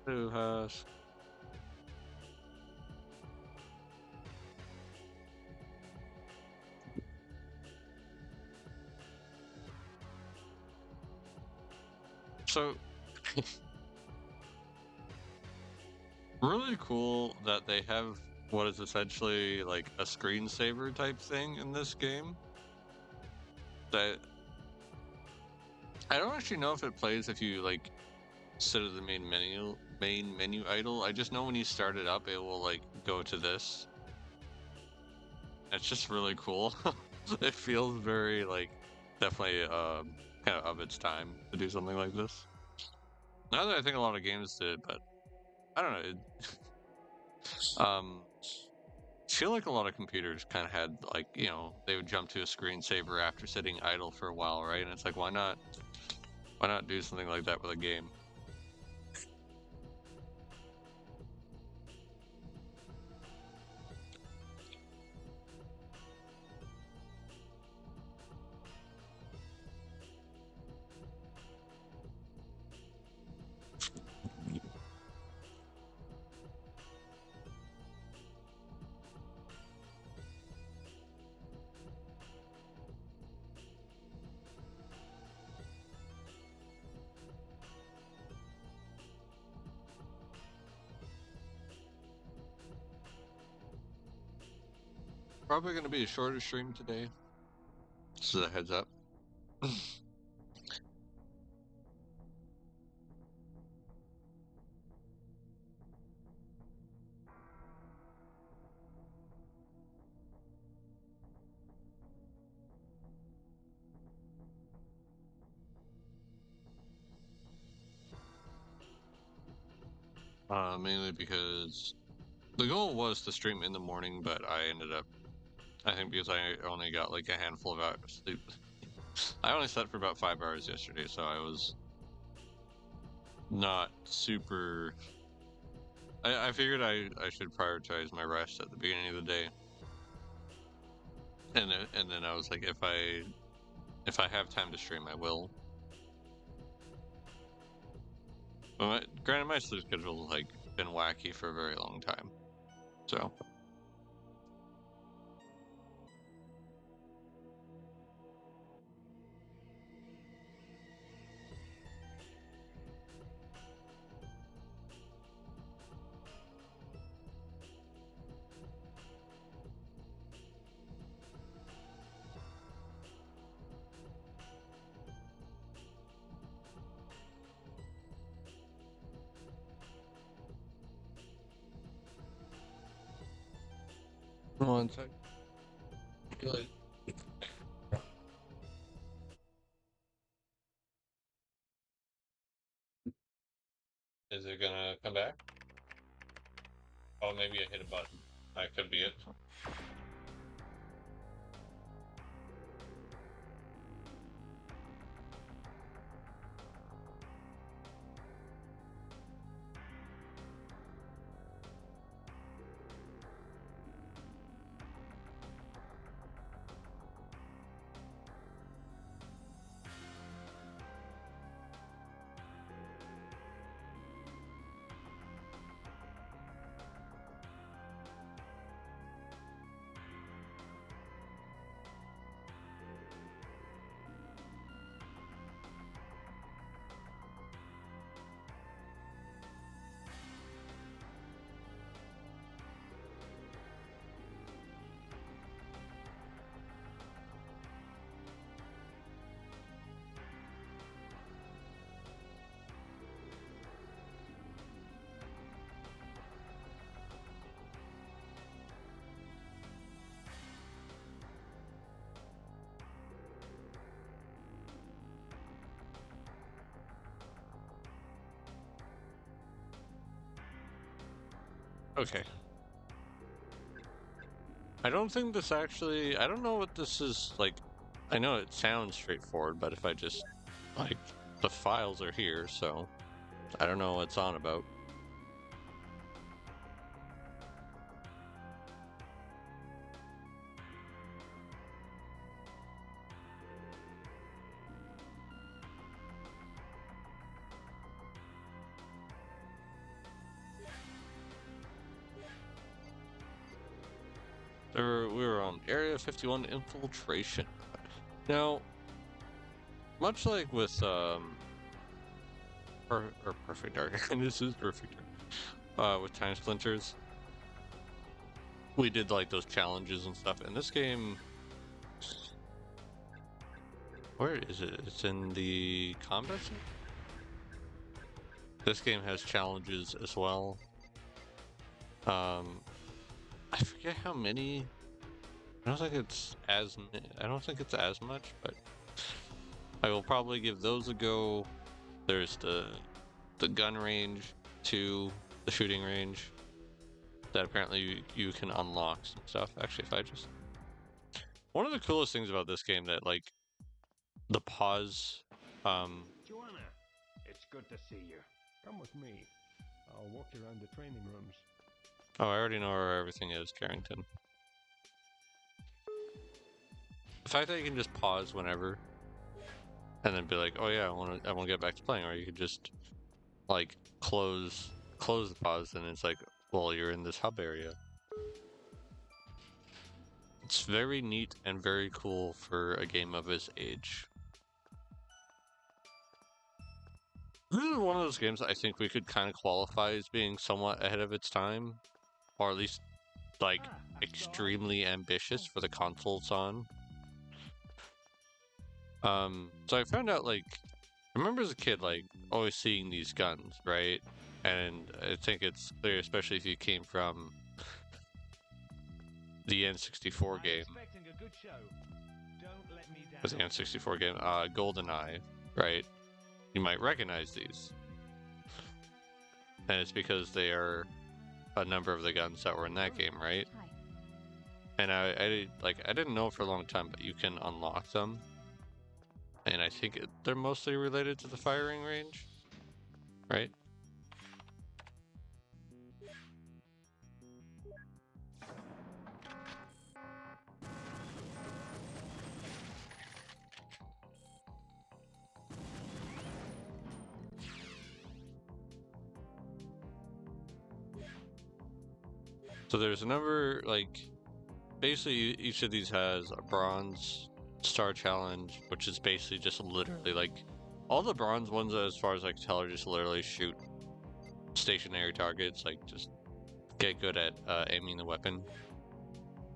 Snowhusky. So, really cool that they have what is essentially like a screensaver type thing in this game. That I don't actually know if it plays if you like sit at the main menu idle. I just know when you start it up, it will like go to this. It's just really cool. It feels very like definitely kind of its time to do something like this. Not that I think a lot of games did, but I don't know. I feel like a lot of computers kind of had like they would jump to a screensaver after sitting idle for a while, right? And it's like why not do something like that with a game? Probably going to be a shorter stream today. Just as a heads up. Mainly because the goal was to stream in the morning, but I think because I only got like a handful of hours sleep. I only slept for about 5 hours yesterday, so I was not super. I figured I should prioritize my rest at the beginning of the day, and then I was like, if I have time to stream, I will. But granted, my sleep schedule has like been wacky for a very long time, so. One sec. Good. Is it gonna come back? Oh, maybe I hit a button. That could be it. Okay. I don't think this actually. I don't know what this is like. I know it sounds straightforward, but if I just like the files are here, so I don't know what it's on about. Area 51 infiltration. Now, much like with Perfect Dark, and this is Perfect Dark, with Time Splinters, we did like those challenges and stuff. And this game, where is it? It's in the combat center? This game has challenges as well. I forget how many. I don't think it's as much, but I will probably give those a go. There's the gun range to the shooting range that apparently you can unlock some stuff. Actually, if I just one of the coolest things about this game that like the pause. Joanna, it's good to see you. Come with me. I'll walk you around the training rooms. Oh, I already know where everything is, Carrington. The fact that you can just pause whenever, and then be like, "Oh yeah, I want to get back to playing," or you could just like close the pause, and it's like, "Well, you're in this hub area." It's very neat and very cool for a game of its age. This is one of those games I think we could kind of qualify as being somewhat ahead of its time, or at least like extremely ambitious for the console it's on. So I found out, like, I remember as a kid, like, always seeing these guns, right? And I think it's clear, especially if you came from the N64 game. Was the N64 game, GoldenEye, right? You might recognize these. And it's because they are a number of the guns that were in that game, right? And I didn't know for a long time, but you can unlock them. And I think they're mostly related to the firing range, right? So there's a number, like, basically each of these has a bronze star challenge, which is basically just literally like all the bronze ones, as far as I can tell, are just literally shoot stationary targets, like just get good at aiming the weapon,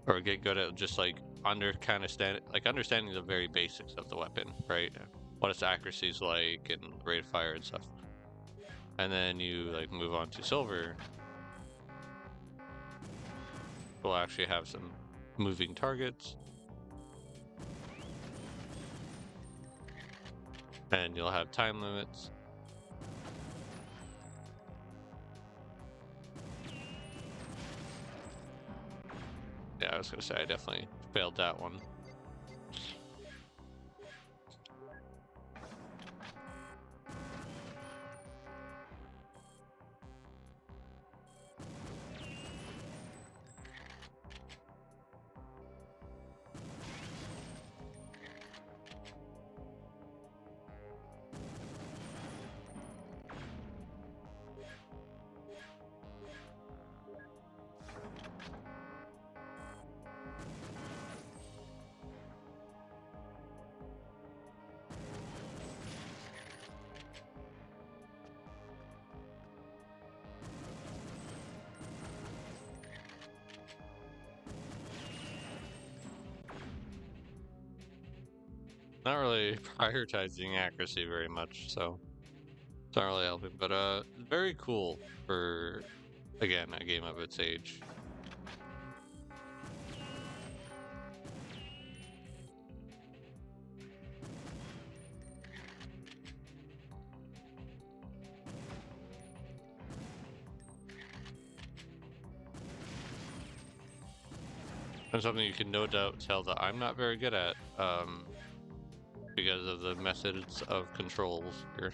or get good at just like understanding the very basics of the weapon, right? What its accuracy is like and rate of fire and stuff. And then you like move on to silver. We'll actually have some moving targets. And you'll have time limits. Yeah, I was gonna say I definitely failed that one. Not really prioritizing accuracy very much, so it's not really helping. But very cool for, again, a game of its age. And something you can no doubt tell that I'm not very good at, because of the methods of controls here.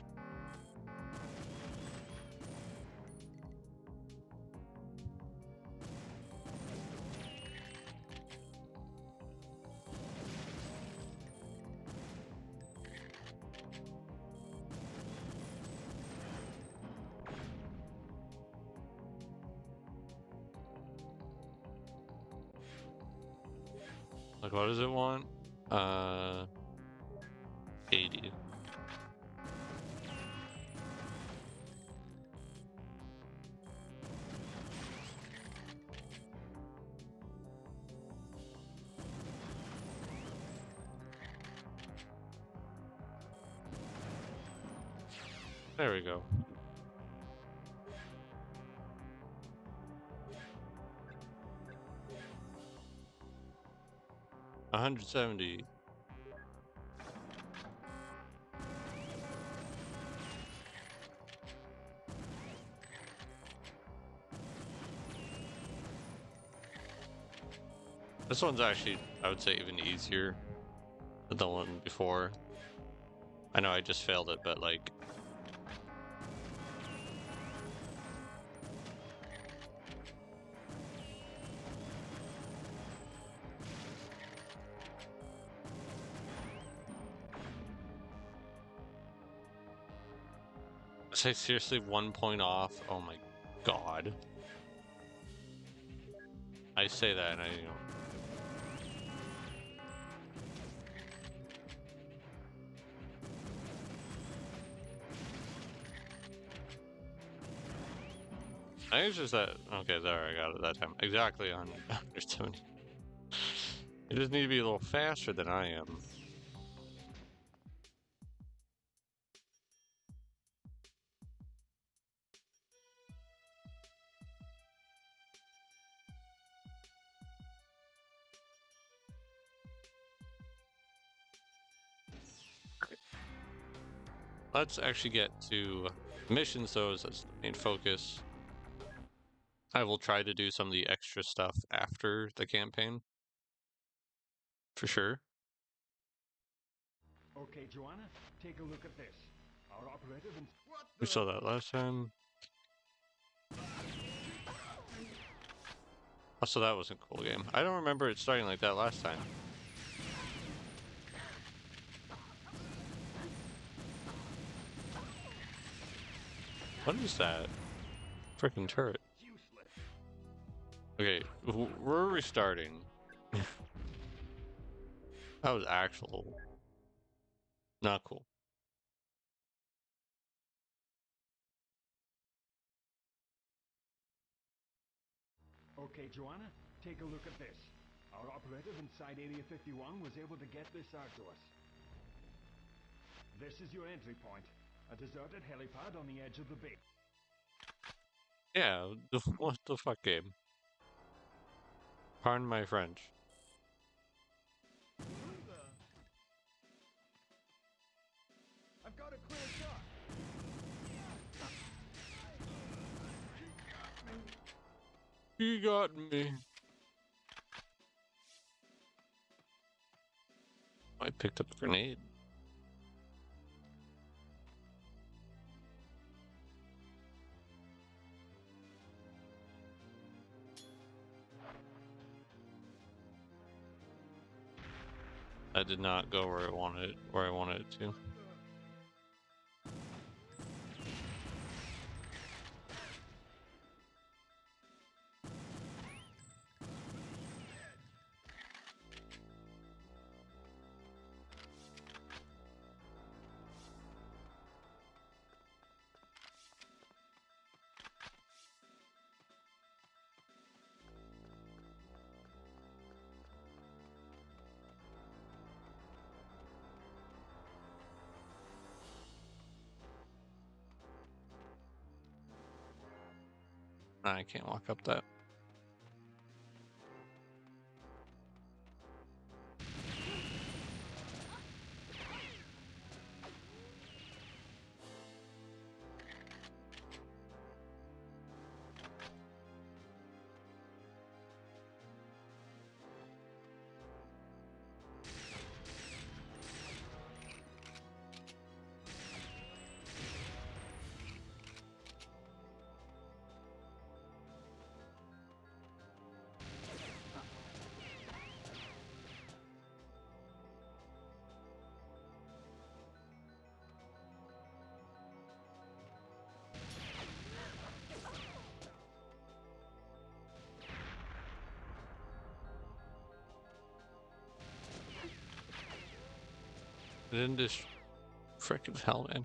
Like, what does it want? 80. There we go. $170. This one's actually, I would say, even easier than the one before. I know I just failed it, but like... It's like seriously 1 point off. Oh my god. I say that and I think it's just that. Okay, there, I got it that time. Exactly on 170. You just need to be a little faster than I am. Let's actually get to missions, though, as that's the main focus. I will try to do some of the extra stuff after the campaign. For sure. Okay, Joanna, take a look at this. Our operative and... We saw that last time. Also, that was a cool game. I don't remember it starting like that last time. What is that? Freaking turret. Okay, we're restarting. That was actual. Not cool. Okay, Joanna, take a look at this. Our operative inside Area 51 was able to get this out to us. This is your entry point. A deserted helipad on the edge of the base. Yeah, what the fuck game? Pardon my French. I've got a clear shot. You got me. I picked up a grenade. That did not go where I wanted it to. I can't walk up that. in this frickin' hell, man.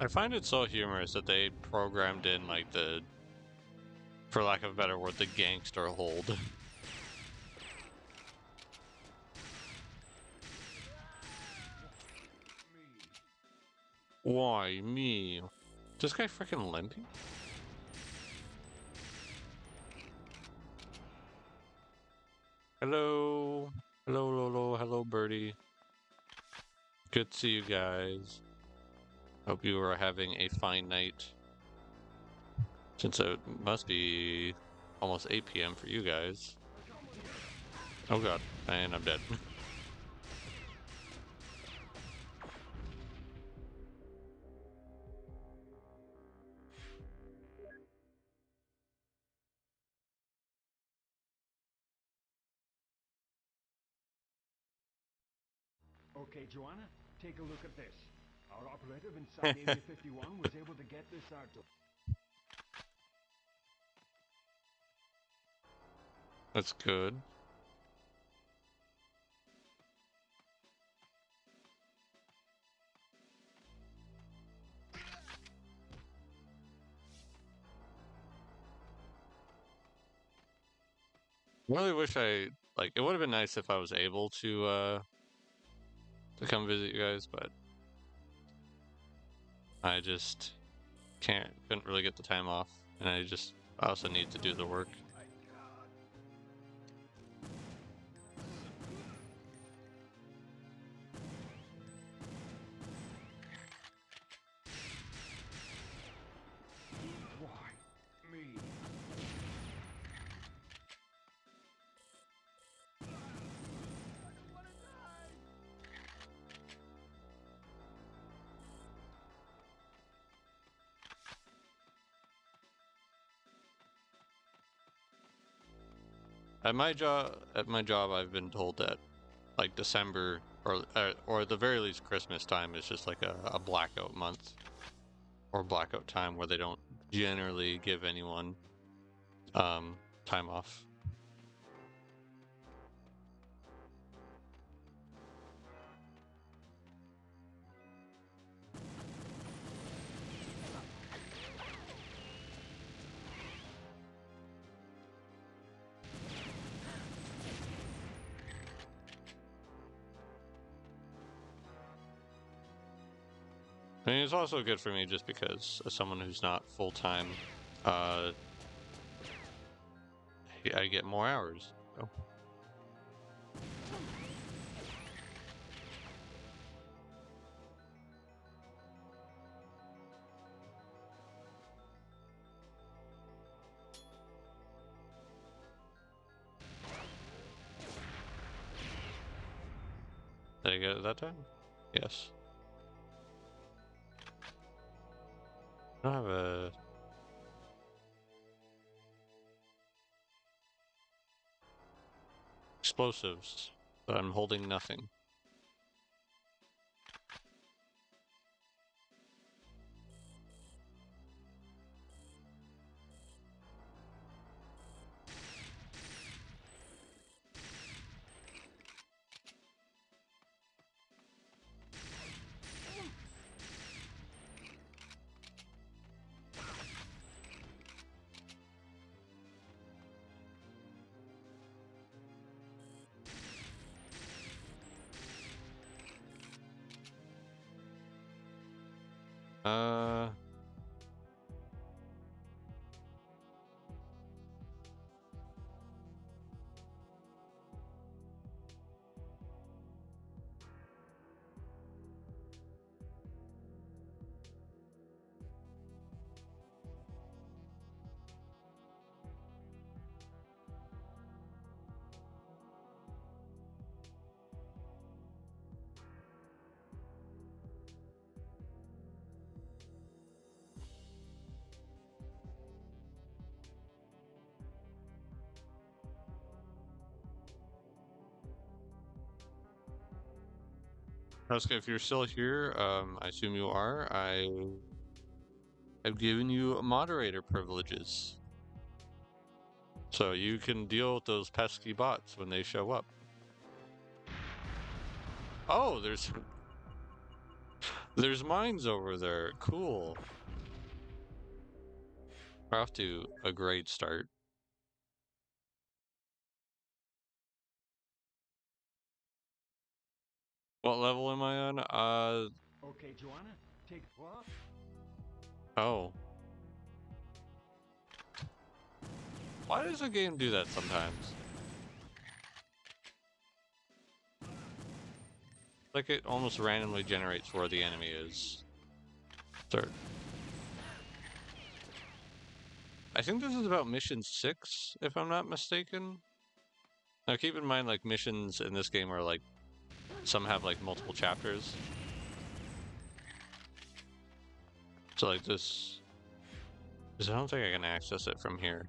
I find it so humorous that they programmed in, like, the, for lack of a better word, the gangster hold. Why me? This guy freaking limping? Hello. Hello, Lolo. Hello, Birdie. Good to see you guys. Hope you are having a fine night. Since it must be almost 8 p.m. for you guys. Oh god, and I'm dead. Okay, Joanna, take a look at this. Our operative inside Area 51 was able to get this out to... That's good. Really wish I, like, it would have been nice if I was able to come visit you guys, but I just couldn't really get the time off, and I also need to do the work. Why? Me? At my job, I've been told that, like, December or at the very least Christmas time is just like a blackout month or blackout time where they don't generally give anyone time off. I mean, it's also good for me just because as someone who's not full-time, I get more hours. So. Did I get it that time? Yes. I don't have a... explosives, but I'm holding nothing. Oscar, if you're still here, I assume you are. I have given you moderator privileges. So you can deal with those pesky bots when they show up. Oh, there's mines over there. Cool. We're off to a great start. What level am I on? Okay, Joanna, take what? Oh. Why does the game do that sometimes? Like it almost randomly generates where the enemy is. Start. I think this is about mission 6, if I'm not mistaken. Now keep in mind, like, missions in this game are like, some have like multiple chapters. So like this, I don't think I can access it from here.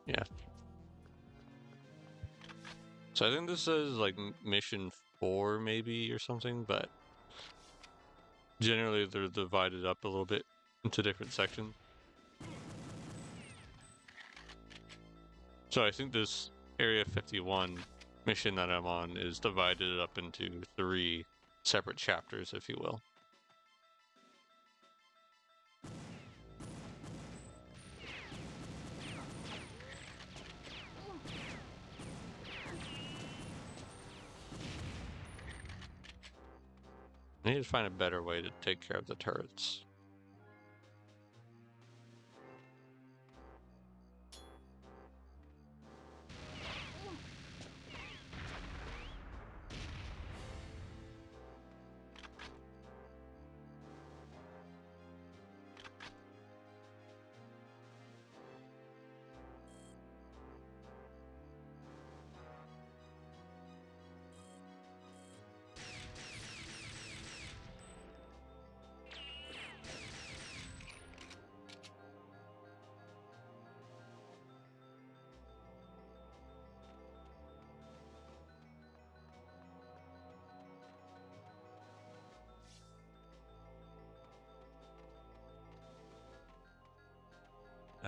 Yeah. So I think this is like mission 4 maybe or something, but generally they're divided up a little bit into different sections. So I think this Area 51 mission that I'm on is divided up into 3 separate chapters, if you will. I need to find a better way to take care of the turrets.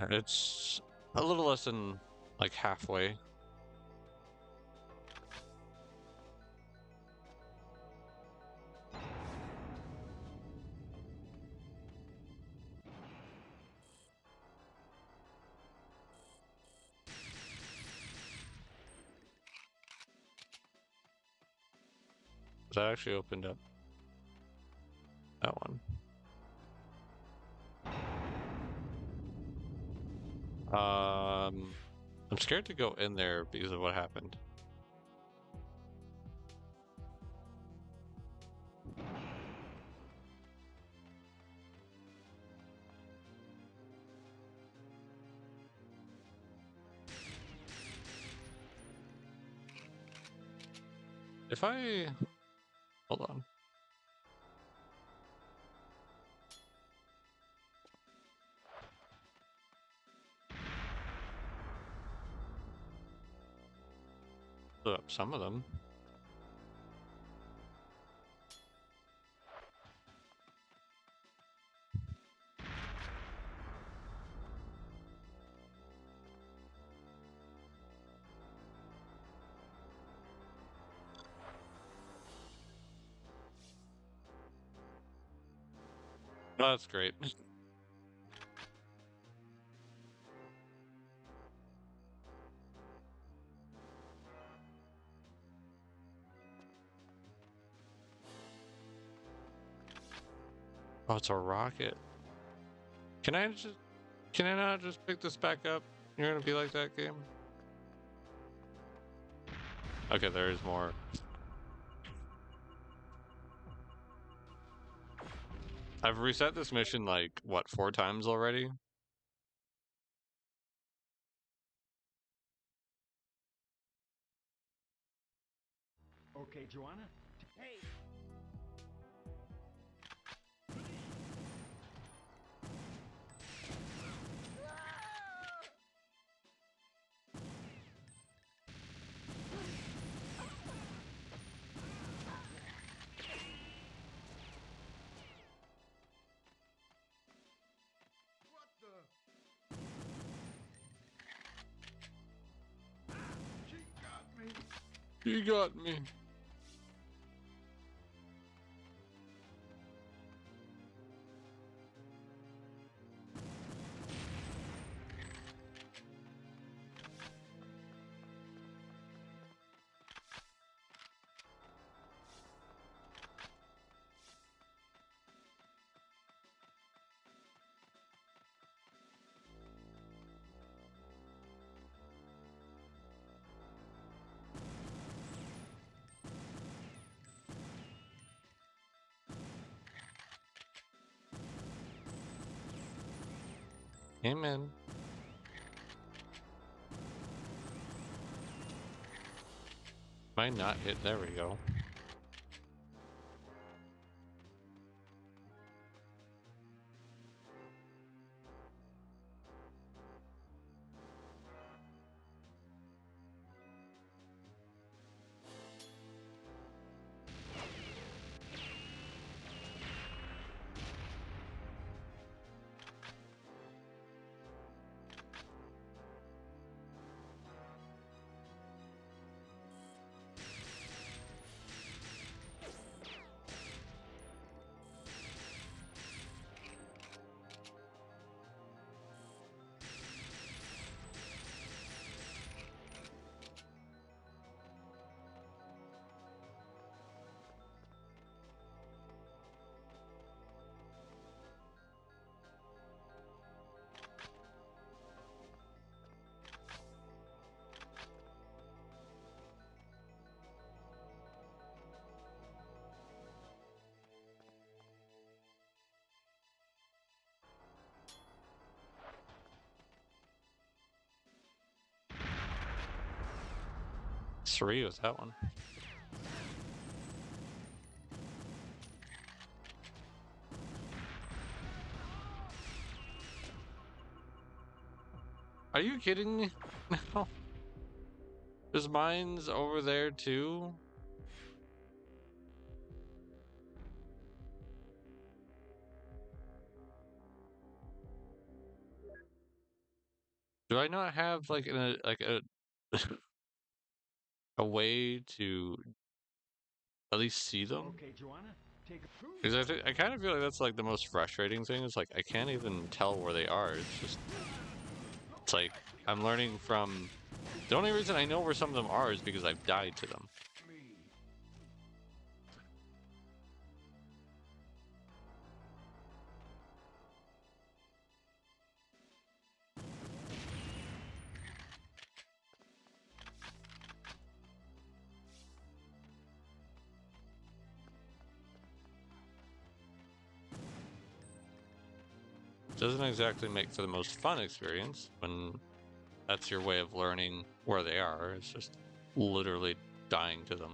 It's a little less than like halfway. That actually opened up that one. I'm scared to go in there because of what happened. If I hold on. Blew up some of them. Oh, that's great. Oh, it's a rocket. Can I not just pick this back up? You're gonna be like that game? Okay, there is more. I've reset this mission like, what, 4 times already? Okay, Joanna. Hey! You got me. Amen. Might not hit. There we go. Three with that one. Are you kidding me? No. Is mine's over there too? Do I not have like a way to at least see them? Okay, Joanna, take a... Because I kind of feel like that's like the most frustrating thing. Is like I can't even tell where they are. It's like I'm learning from. The only reason I know where some of them are is because I've died to them. Doesn't exactly make for the most fun experience when that's your way of learning where they are. It's just literally dying to them.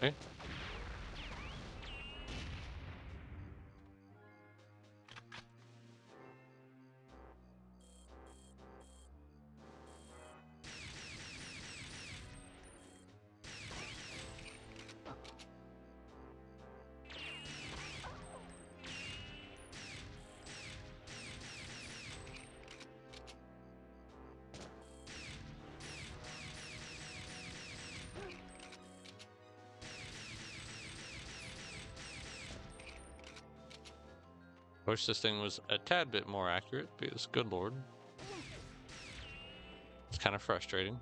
Okay. Wish this thing was a tad bit more accurate because, good lord, it's kind of frustrating.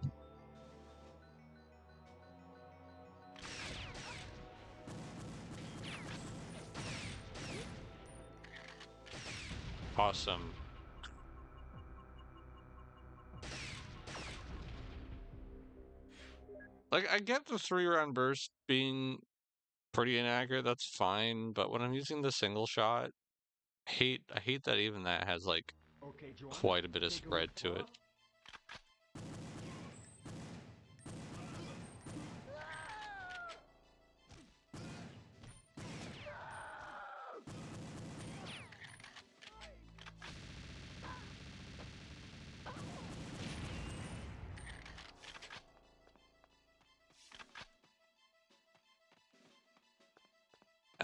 Awesome. Like, I get the 3-round burst being pretty inaccurate, that's fine, but when I'm using the single shot, I hate that even that has like Okay, Joanna, quite a bit of take a spread look. to it.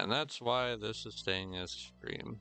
And that's why this is staying as stream.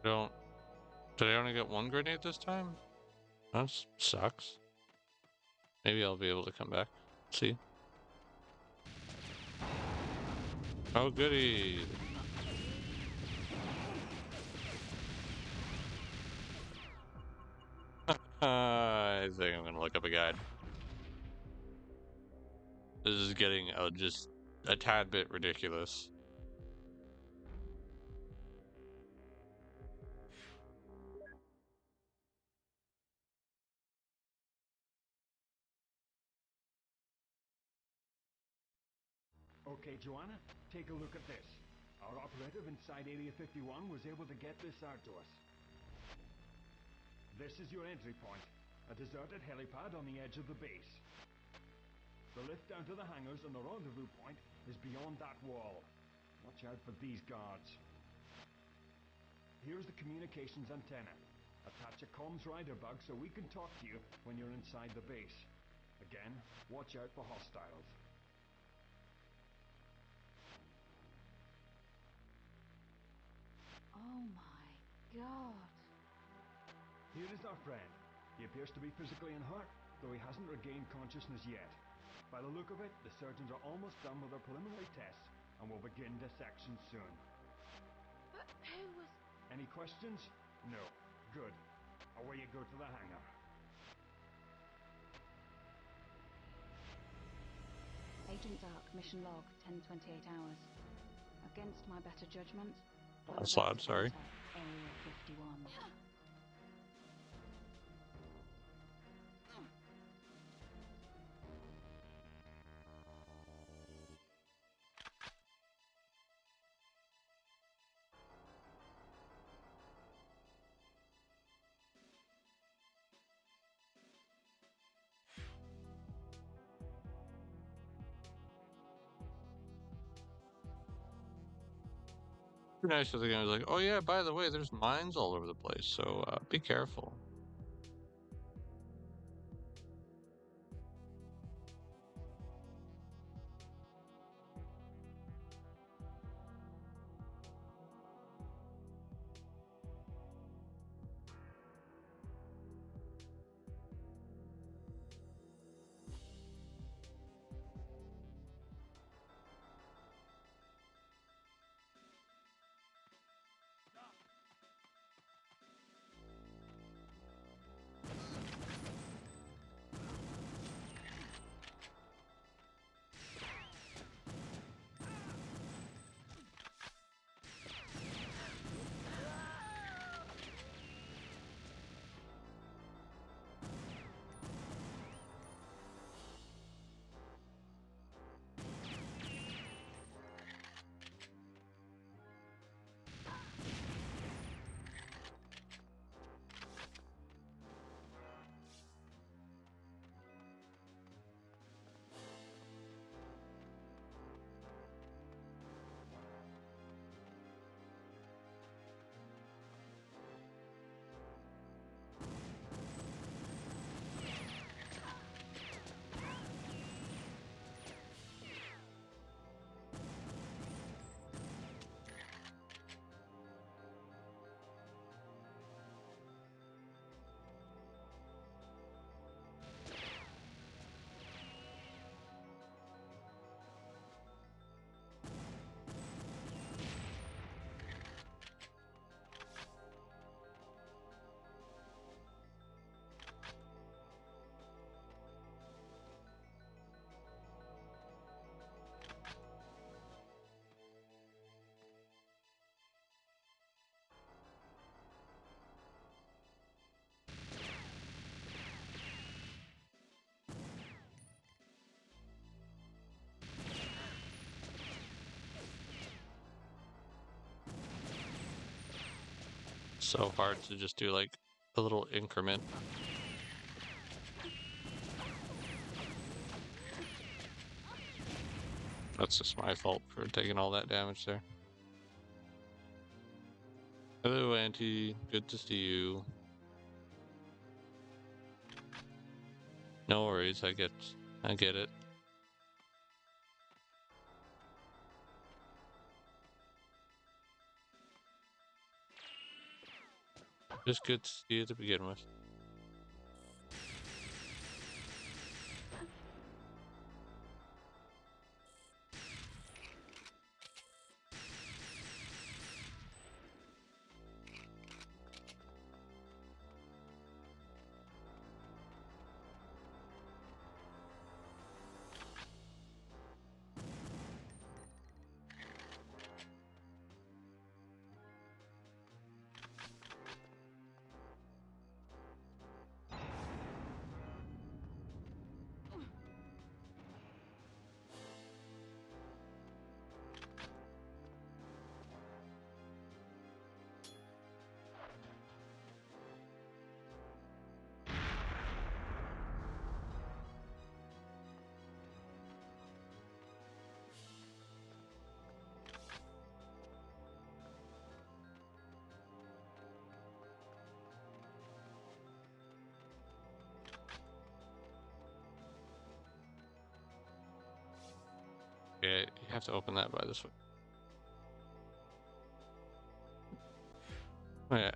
Don't. Did I only get one grenade this time? That sucks. Maybe I'll be able to come back. See. Oh, goody. I think I'm gonna look up a guide. This is getting just a tad bit ridiculous. Okay, Joanna, take a look at this. Our operative inside Area 51 was able to get this out to us. This is your entry point, a deserted helipad on the edge of the base. The lift down to the hangars and the rendezvous point is beyond that wall. Watch out for these guards. Here's the communications antenna. Attach a comms rider bug so we can talk to you when you're inside the base. Again, watch out for hostiles. Oh my god. Here is our friend. He appears to be physically unhurt, though he hasn't regained consciousness yet. By the look of it, the surgeons are almost done with their preliminary tests and will begin dissection soon. But who was... Any questions? No. Good. Away you go to the hangar. Agent Dark, mission log, 10:28 hours. Against my better judgment, That's loud, sorry. Area 51. Nice of the guy was like, oh yeah, by the way, there's mines all over the place, so be careful. so hard to just do like a little increment. That's just my fault for taking all that damage there. Hello, Auntie. Good to see you. No worries, I get it. Just good to see you to begin with. Okay, you have to open that by this way. Oh, yeah.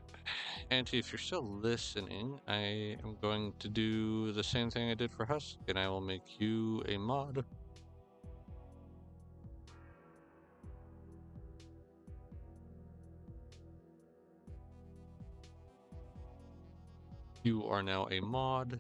Auntie, if you're still listening, I am going to do the same thing I did for Husk, and I will make you a mod. You are now a mod.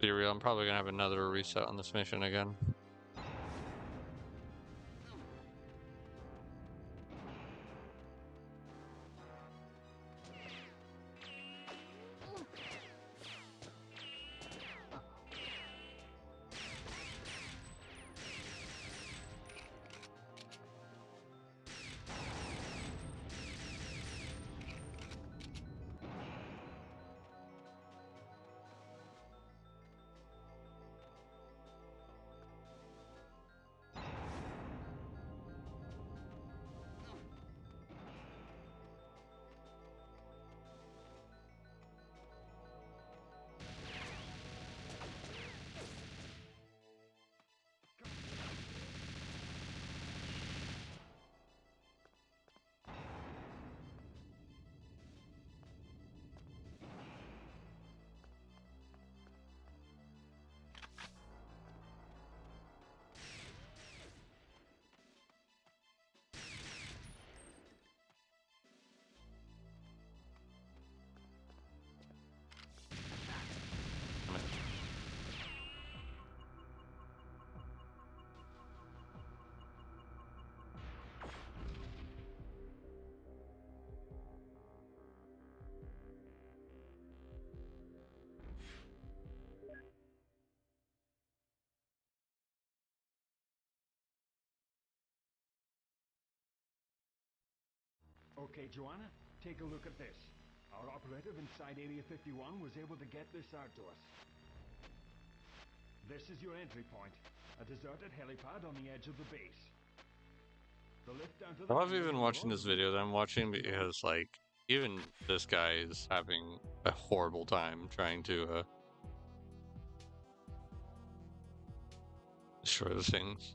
Be real, I'm probably gonna have another reset on this mission again. Okay, Joanna, take a look at this. Our operative inside Area 51 was able to get this out to us. This is your entry point. A deserted helipad on the edge of the base. The lift down to the I love hangar even is watching below this the video roof. that I'm watching because, like, even this guy is having a horrible time trying to destroy the things.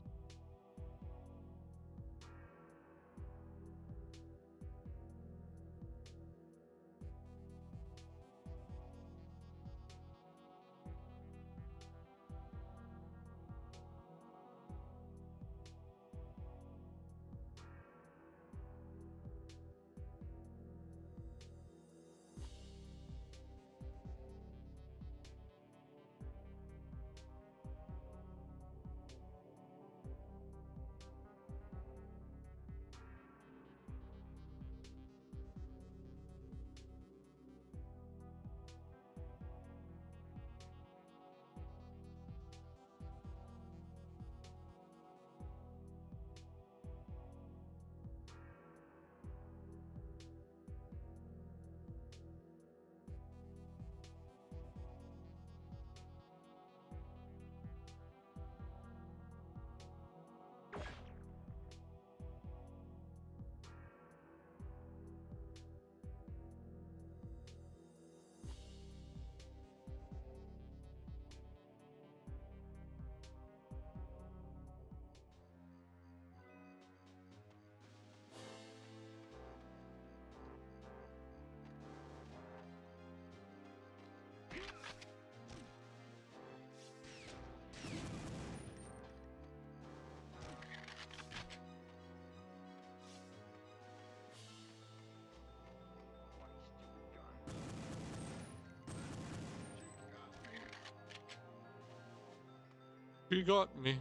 He got me.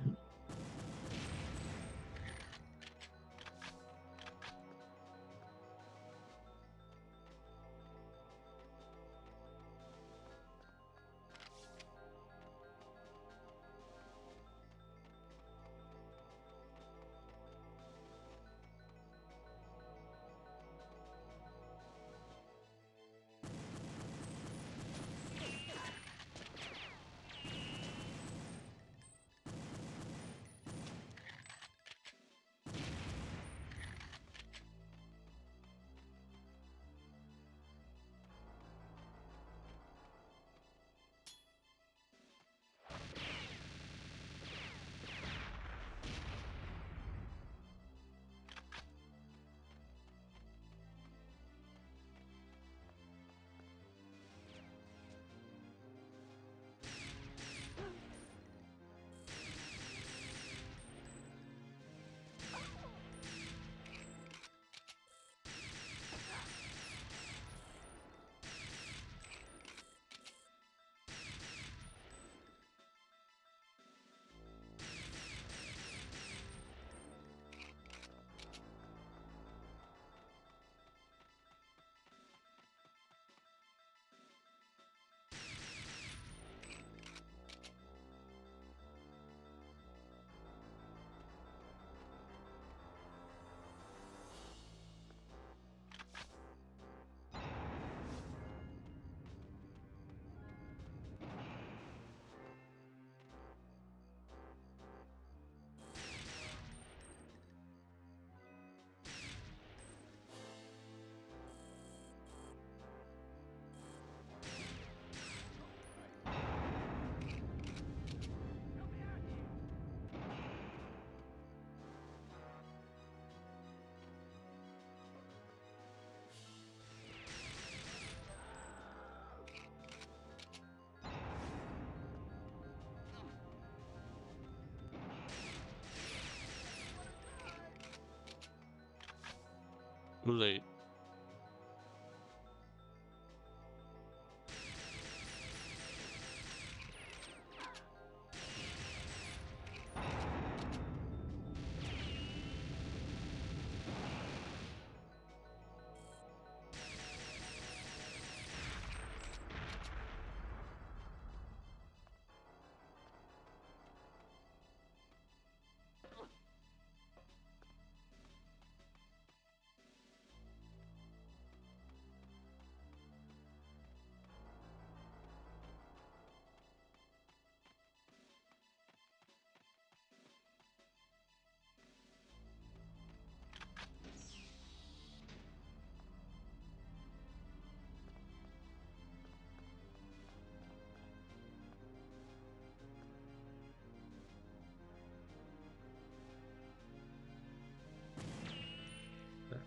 Too late.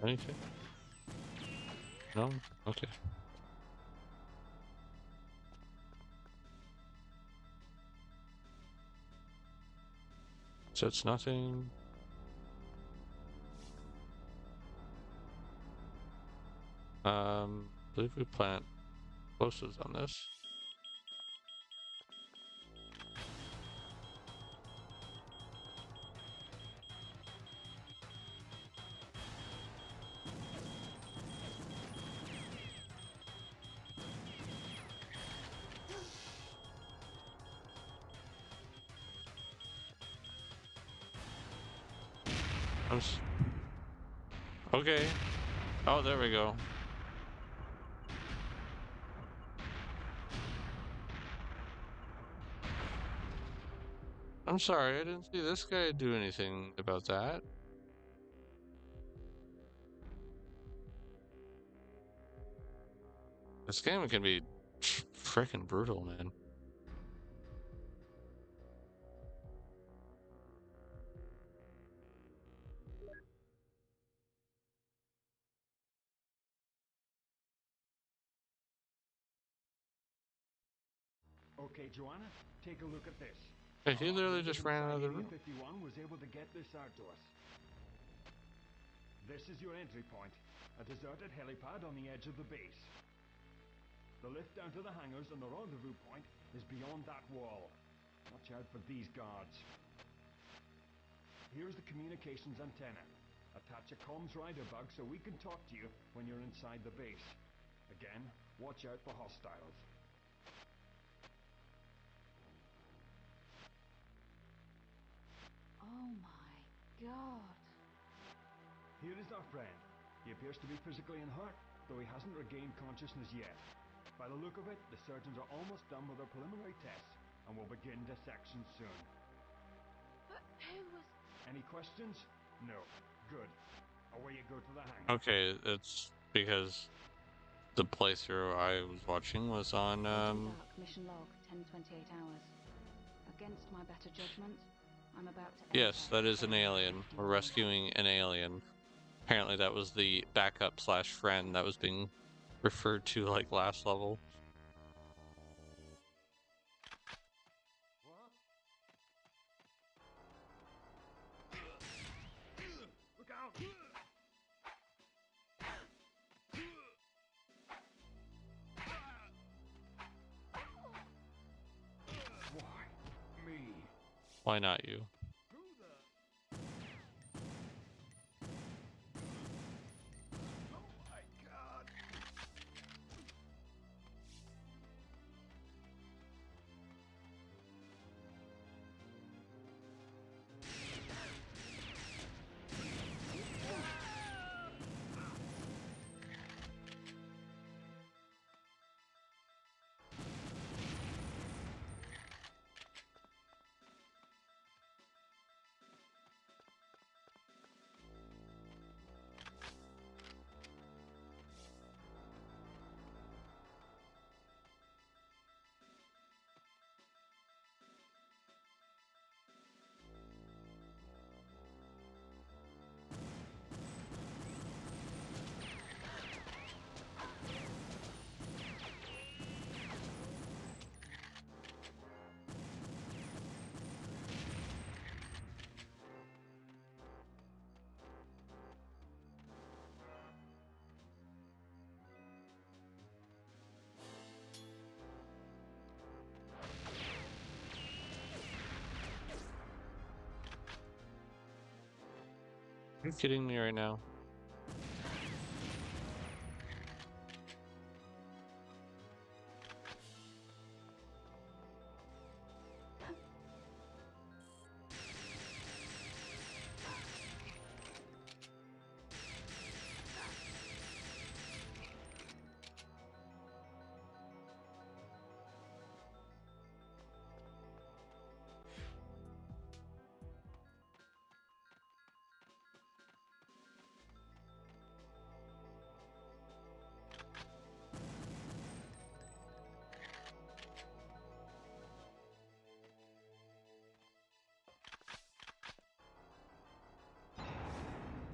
Anything? No? Okay. So it's nothing. I believe we plant explosives on this. Okay. Oh, there we go. I'm sorry, I didn't see this guy do anything about that. This game can be freaking brutal, man. Okay, Joanna, take a look at this. Hey, he Our literally operative just ran out of inside the Area room. 51 was able to get this out to us. This is your entry point, a deserted helipad on the edge of the base. The lift down to the hangars and the rendezvous point is beyond that wall. Watch out for these guards. Here's the communications antenna. Attach a comms rider bug so we can talk to you when you're inside the base. Again, watch out for hostiles. Oh my god. Here is our friend. He appears to be physically unhurt, though he hasn't regained consciousness yet. By the look of it, the surgeons are almost done with their preliminary tests and will begin dissection soon. But who was... Any questions? No. Good. Away you go to the hangar. Okay, it's because the playthrough I was watching was on, Agent Dark, mission log, 10:28 hours. Against my better judgment, I'm about to... yes, that is an alien. We're rescuing an alien. Apparently that was the backup slash friend that was being referred to like last level. Look out! Why me? Why not you? Who the... Oh my god! Are you kidding me right now?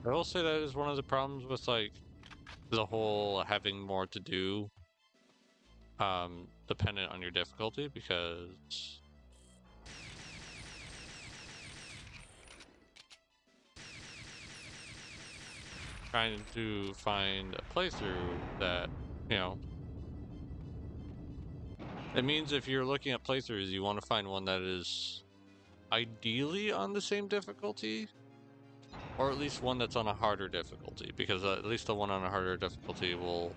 I will say that is one of the problems with like the whole having more to do, dependent on your difficulty, because trying to find a playthrough that, you know, it means if you're looking at playthroughs, you want to find one that is ideally on the same difficulty, or at least one that's on a harder difficulty, because at least the one on a harder difficulty will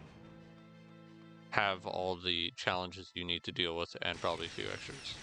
have all the challenges you need to deal with and probably a few extras.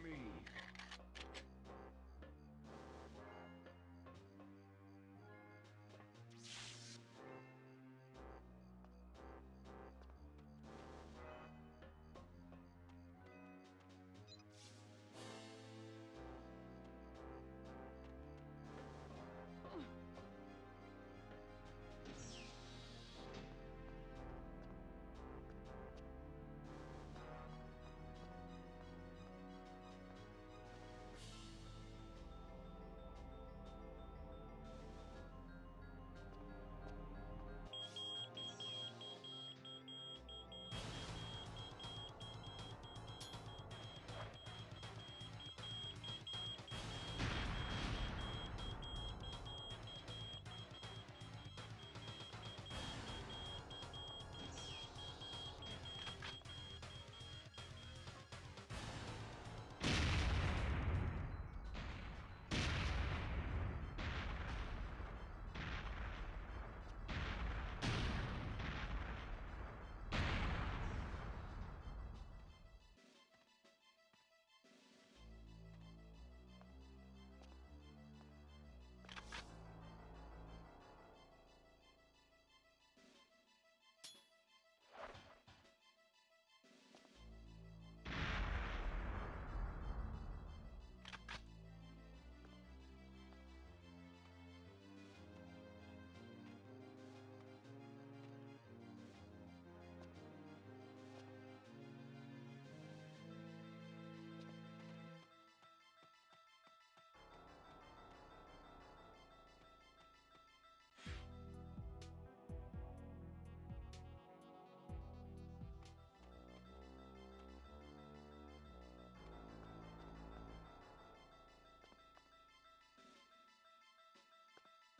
Me.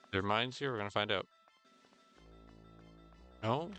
There are mines here, we're gonna find out. No?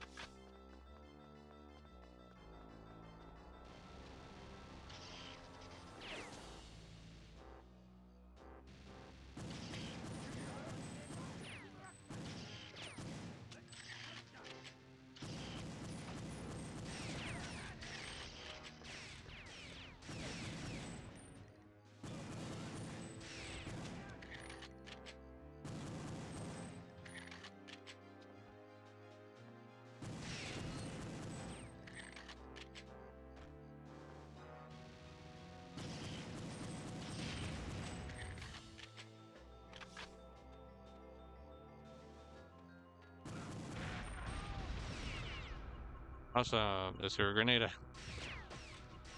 Awesome. Is there a grenade?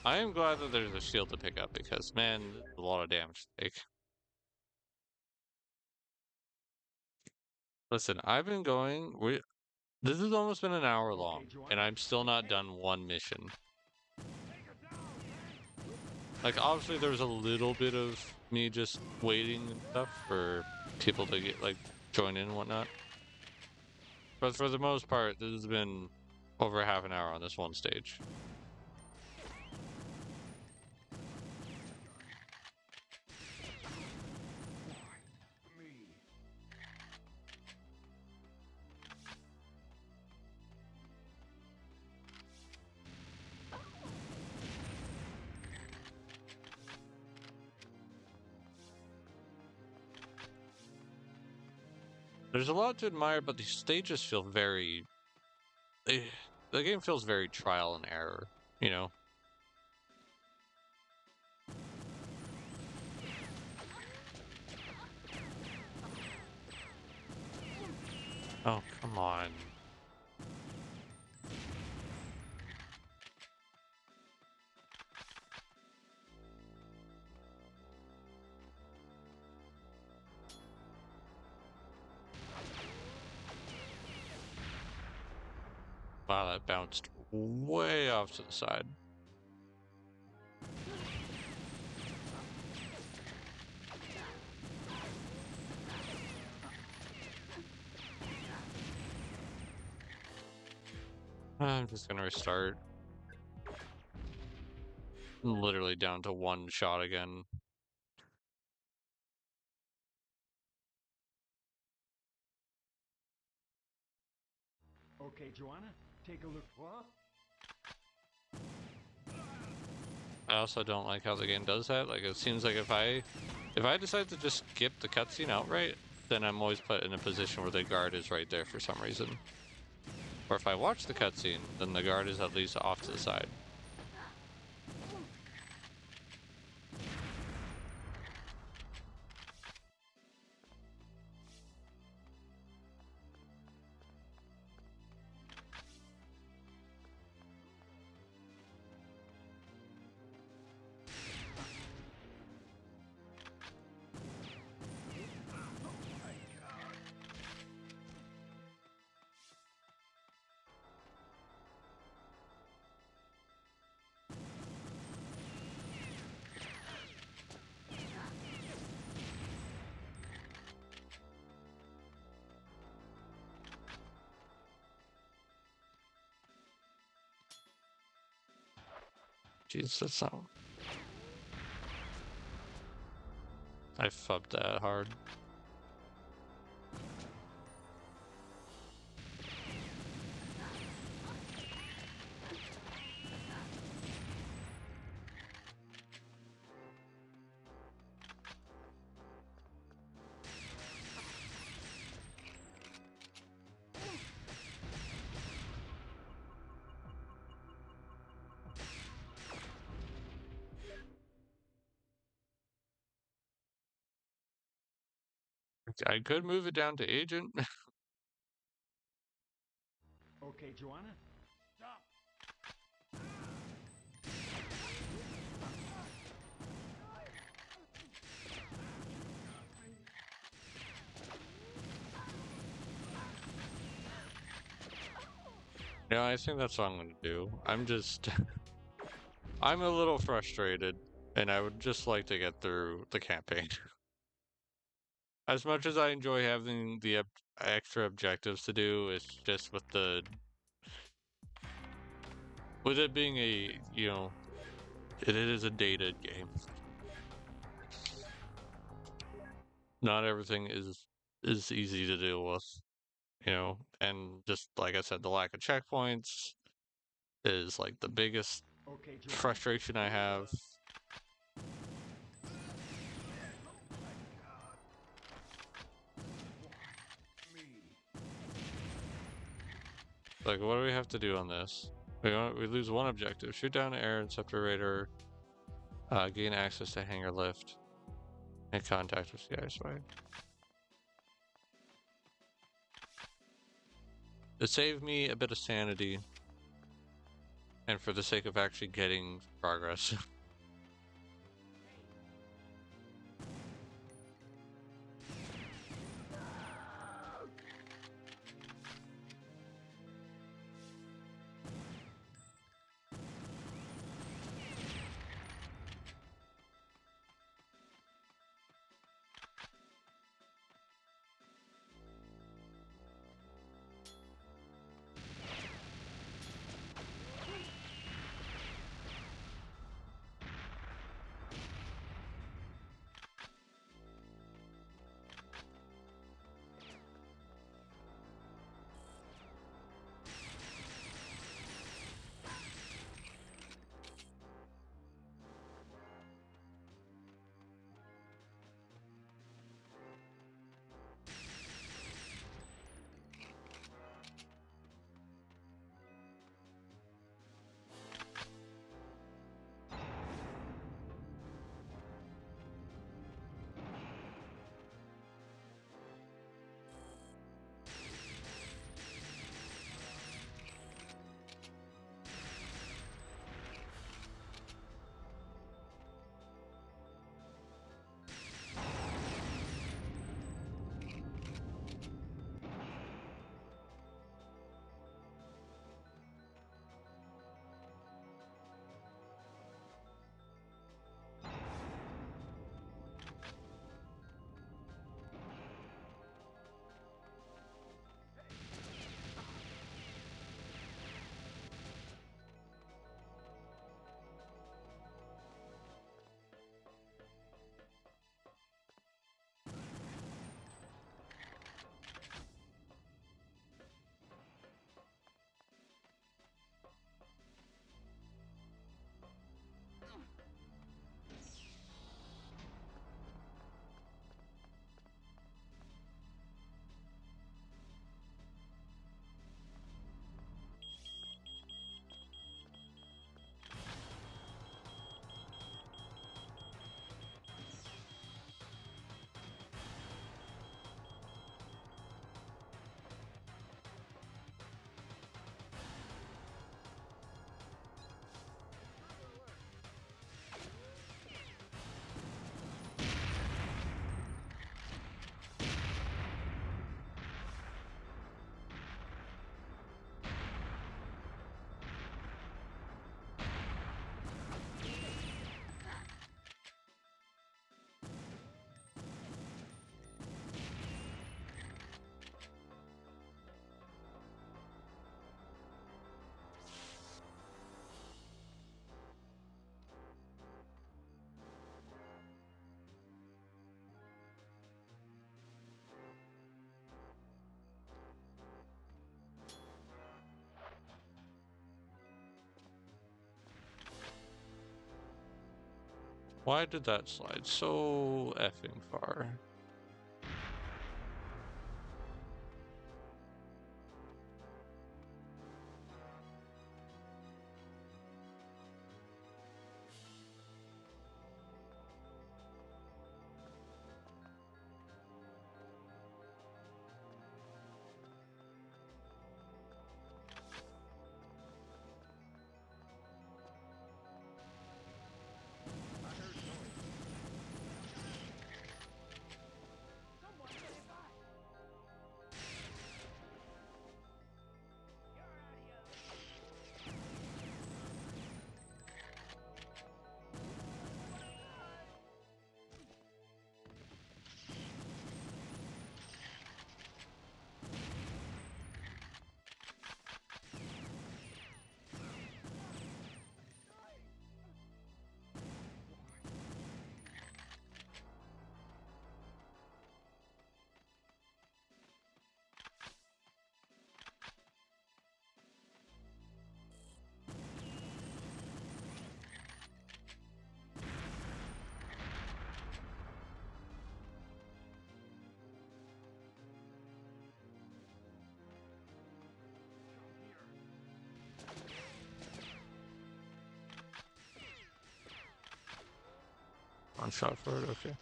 I am glad that there's a shield to pick up because, man, this is a lot of damage to take. Listen, I've been going. This has almost been an hour long, and I'm still not done one mission. Like, obviously, there's a little bit of me just waiting and stuff for people to get, like, join in and whatnot. But for the most part, this has been over half an hour on this one stage. Me. There's a lot to admire, but the stages feel very the game feels very trial and error, you know? Oh, come on. Wow, that bounced way off to the side. I'm just gonna restart. I'm literally down to one shot again. Okay, Joanna, take a look. What? I also don't like how the game does that. Like, it seems like if I decide to just skip the cutscene outright, then I'm always put in a position where the guard is right there for some reason. Or if I watch the cutscene, then the guard is at least off to the side. Jeez, that's not... I fubbed that hard. I could move it down to agent. Okay, Joanna, stop. Yeah, I think that's what I'm gonna do. I'm just... I'm a little frustrated, and I would just like to get through the campaign. As much as I enjoy having the extra objectives to do, it's just with it being a, you know, it is a dated game. Not everything is easy to deal with, you know, and just like I said, the lack of checkpoints is like the biggest Okay, Joanna. frustration I have. Like, what do we have to do on this? We lose one objective. Shoot down an air interceptor raider. Gain access to hangar lift. Make contact with the ice wave. It saved me a bit of sanity, and for the sake of actually getting progress. Why did that slide so effing far? One shot for it, okay.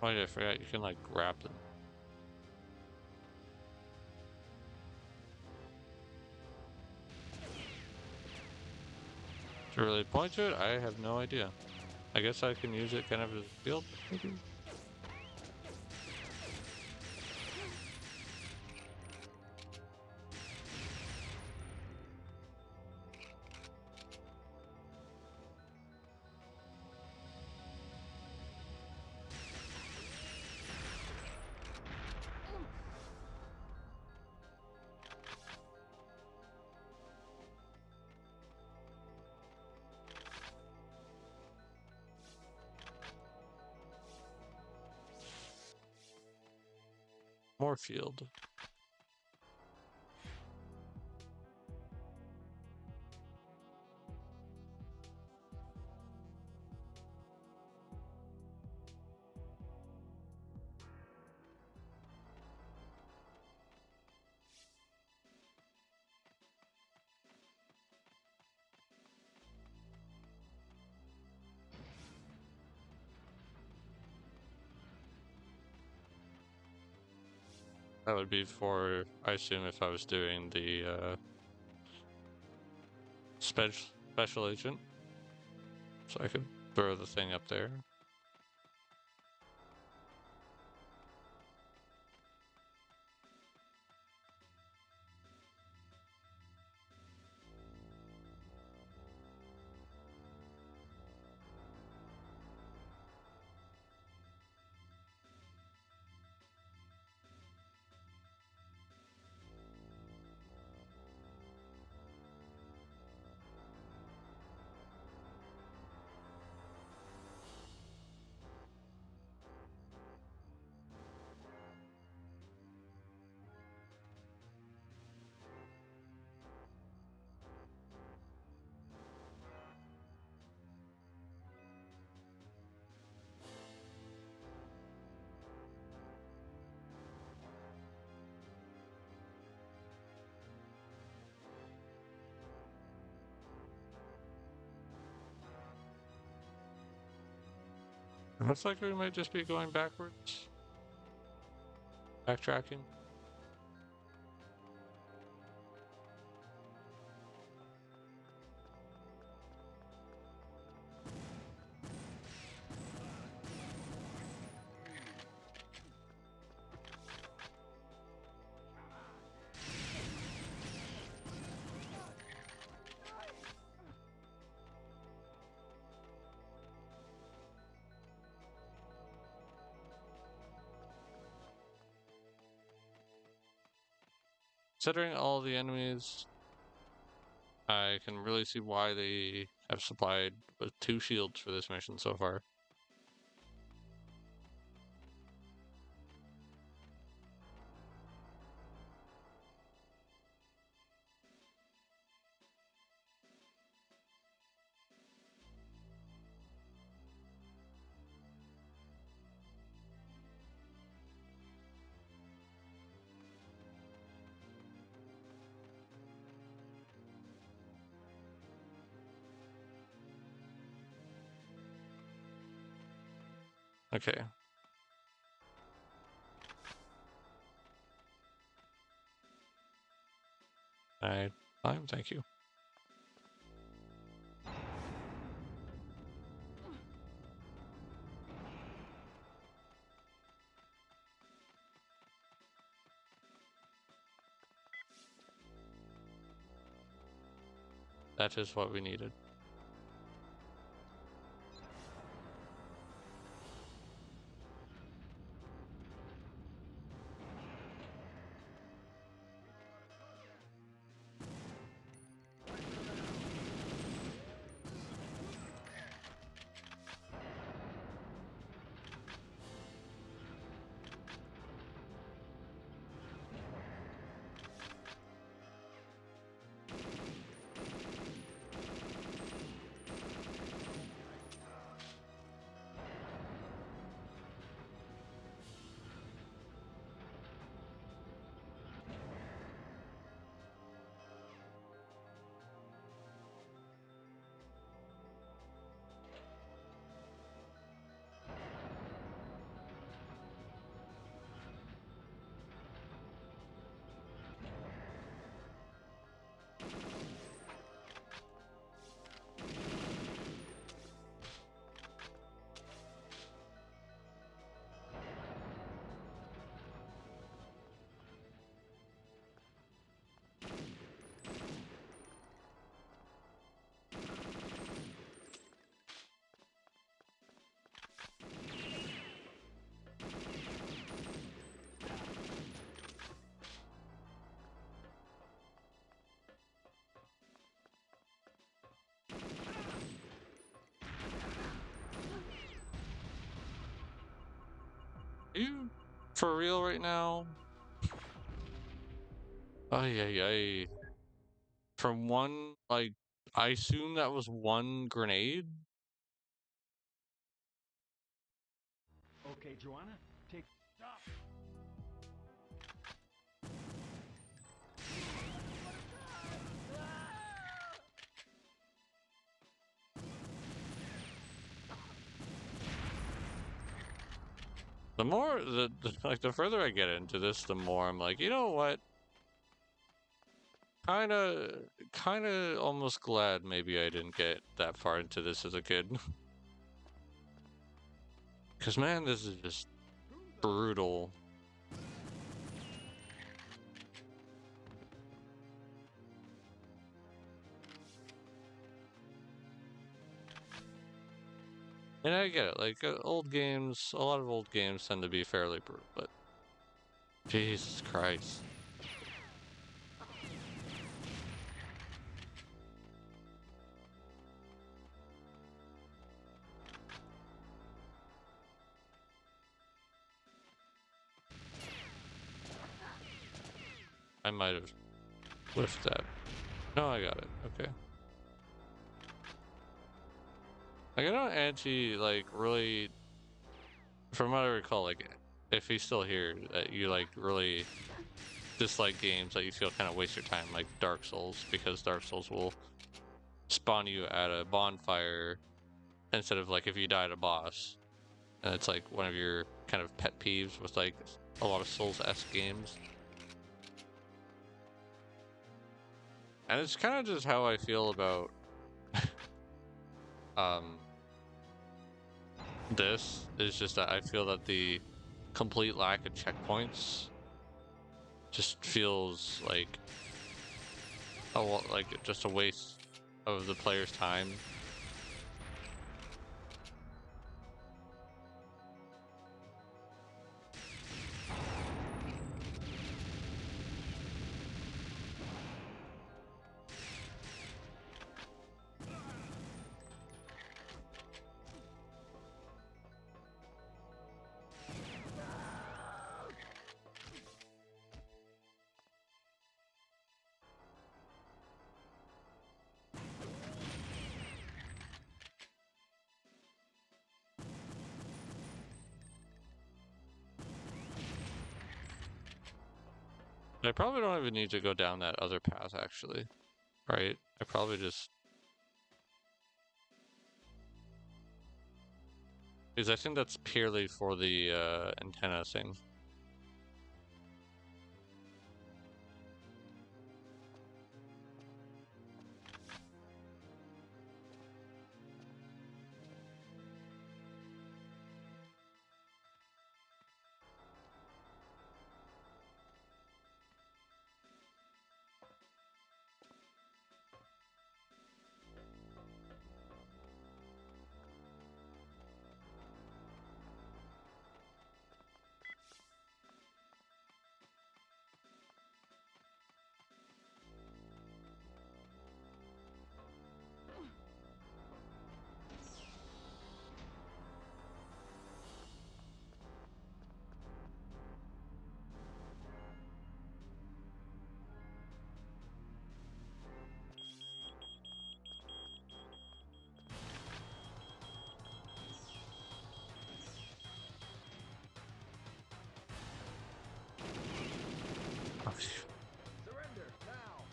Oh yeah, I forgot you can like grab them. To really point to it, I have no idea. I guess I can use it kind of as a shield, maybe? More field. That would be for, I assume, if I was doing the special agent. So I could throw the thing up there. It looks like we might just be going backwards. Backtracking. considering all the enemies, I can really see why they have supplied with 2 shields for this mission so far. Okay. Fine, thank you. That is what we needed. Are you for real right now? Ay. From one, like, I assume that was one grenade? Okay, Joanna, take... Stop! The more, like, the further I get into this, the more I'm like, you know what? Kinda almost glad maybe I didn't get that far into this as a kid. Because, man, this is just brutal. And I get it, like, old games, a lot of old games tend to be fairly brutal, but Jesus Christ. I might have whiffed that. No, I got it. Okay. Like, I don't actually, like, really, from what I recall, like, if he's still here, that you, like, really dislike games that you feel kind of waste your time, like Dark Souls, because Dark Souls will spawn you at a bonfire instead of, like, if you die at a boss. And it's, like, one of your kind of pet peeves with, like, a lot of Souls-esque games. And it's kind of just how I feel about this, is just that I feel that the complete lack of checkpoints just feels like just a waste of the player's time. I probably don't even need to go down that other path, actually. Right? I probably just... Because I think that's purely for the antenna thing. Surrender now.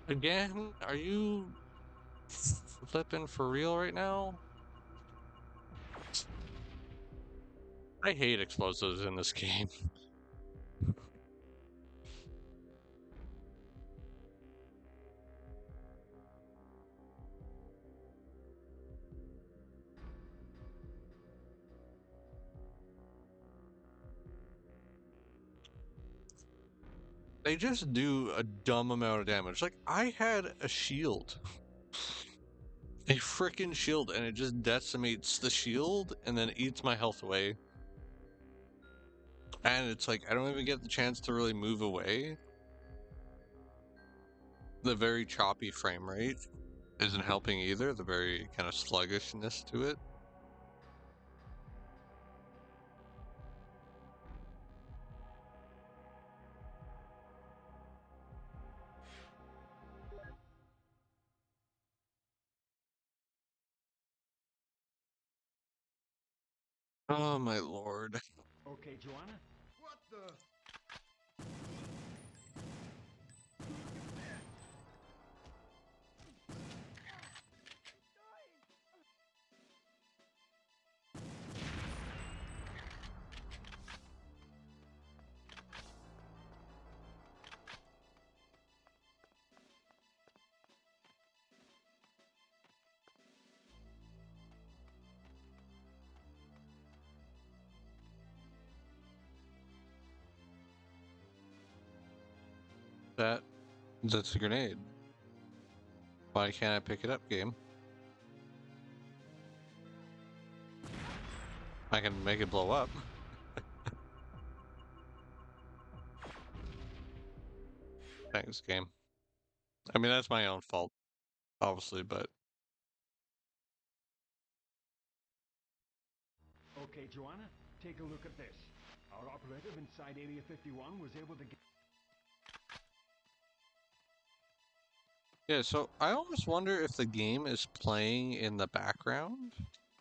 Again? Are you flipping for real right now? I hate explosives in this game. They just do a dumb amount of damage. Like, I had a shield. A freaking shield, and it just decimates the shield and then eats my health away. And it's like, I don't even get the chance to really move away. The very choppy frame rate isn't helping either, the very kind of sluggishness to it. Oh my lord. Okay, Joanna. What the? That's a grenade. Why can't I pick it up, game? I can make it blow up. Thanks, game. I mean, that's my own fault, obviously, but... Okay, Joanna, take a look at this. Our operative inside Area 51 was able to get... Yeah, so I almost wonder if the game is playing in the background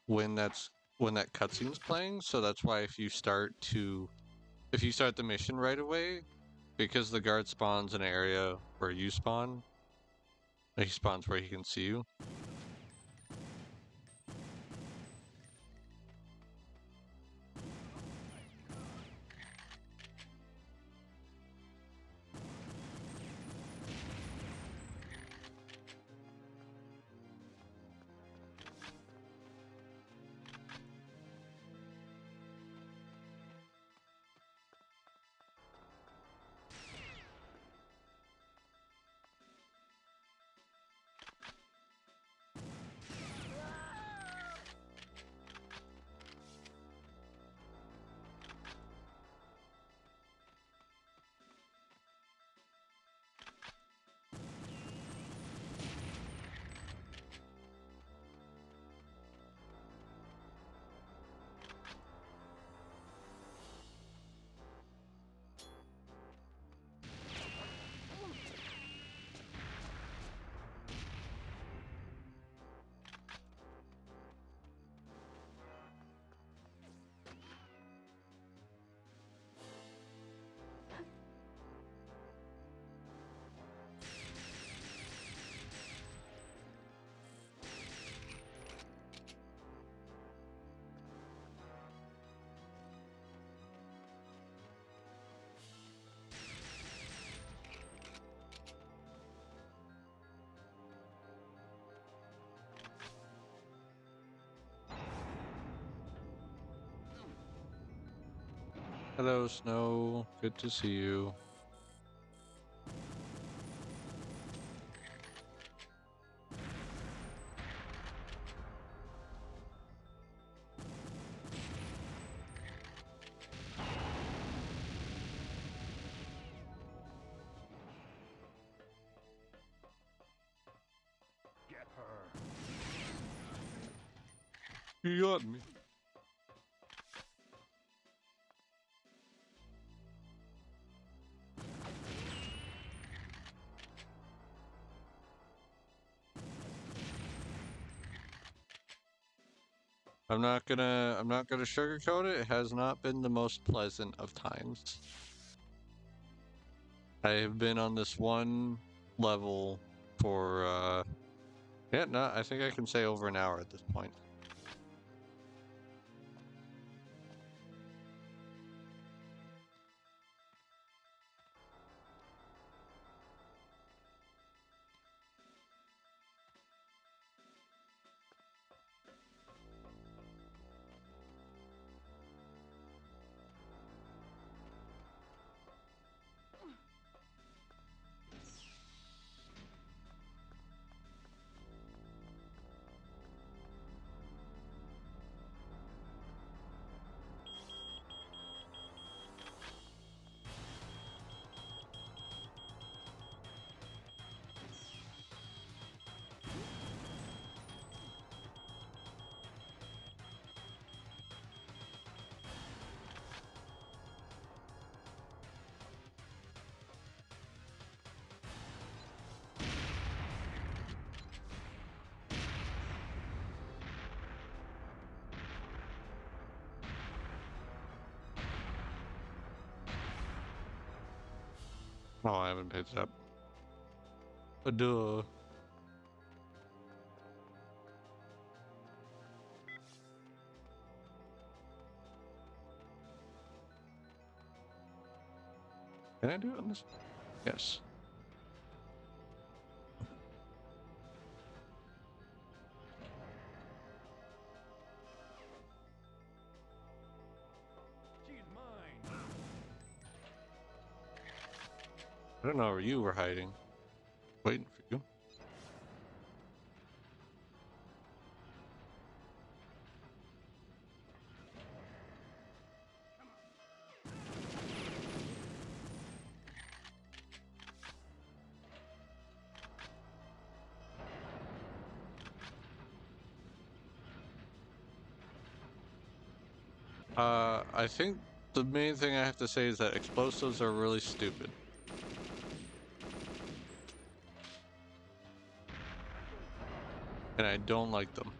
when that cutscene's playing, so that's why if you start the mission right away, because the guard spawns in an area where you spawn, he spawns where he can see you. Hello, Snow. Good to see you. Get her. You got me. I'm not gonna sugarcoat it. It has not been the most pleasant of times. I have been on this one level for yeah, no, I think I can say over an hour at this point. Oh, I haven't picked it up. Duh. Can I do it on this? Yes. She's mine. I don't know where you were hiding. Waiting for you. I think the main thing I have to say is that explosives are really stupid. And I don't like them.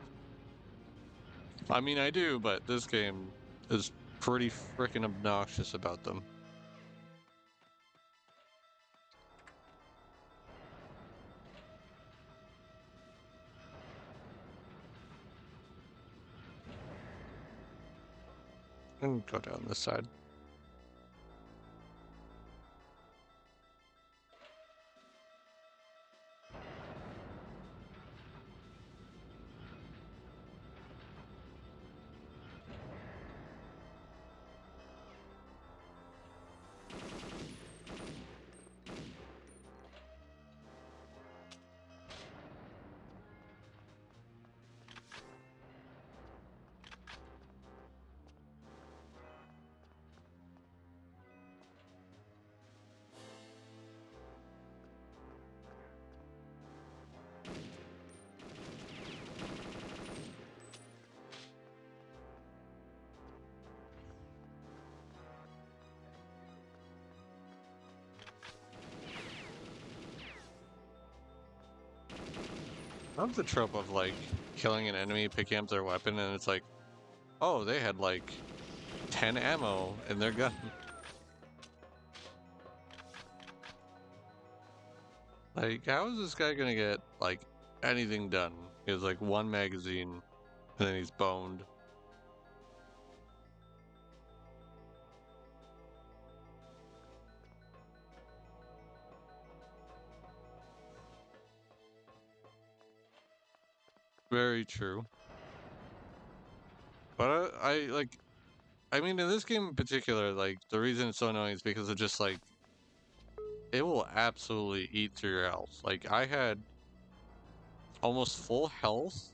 I mean, I do, but this game is pretty freaking obnoxious about them. And go down this side. I love the trope of like killing an enemy, picking up their weapon, and it's like, oh, they had like 10 ammo in their gun. Like, how is this guy gonna get like anything done? He has like one magazine, and then he's boned. Very true. But I like I mean, in this game in particular, like, the reason it's so annoying is because it just, like, it will absolutely eat through your health. Like, I had almost full health,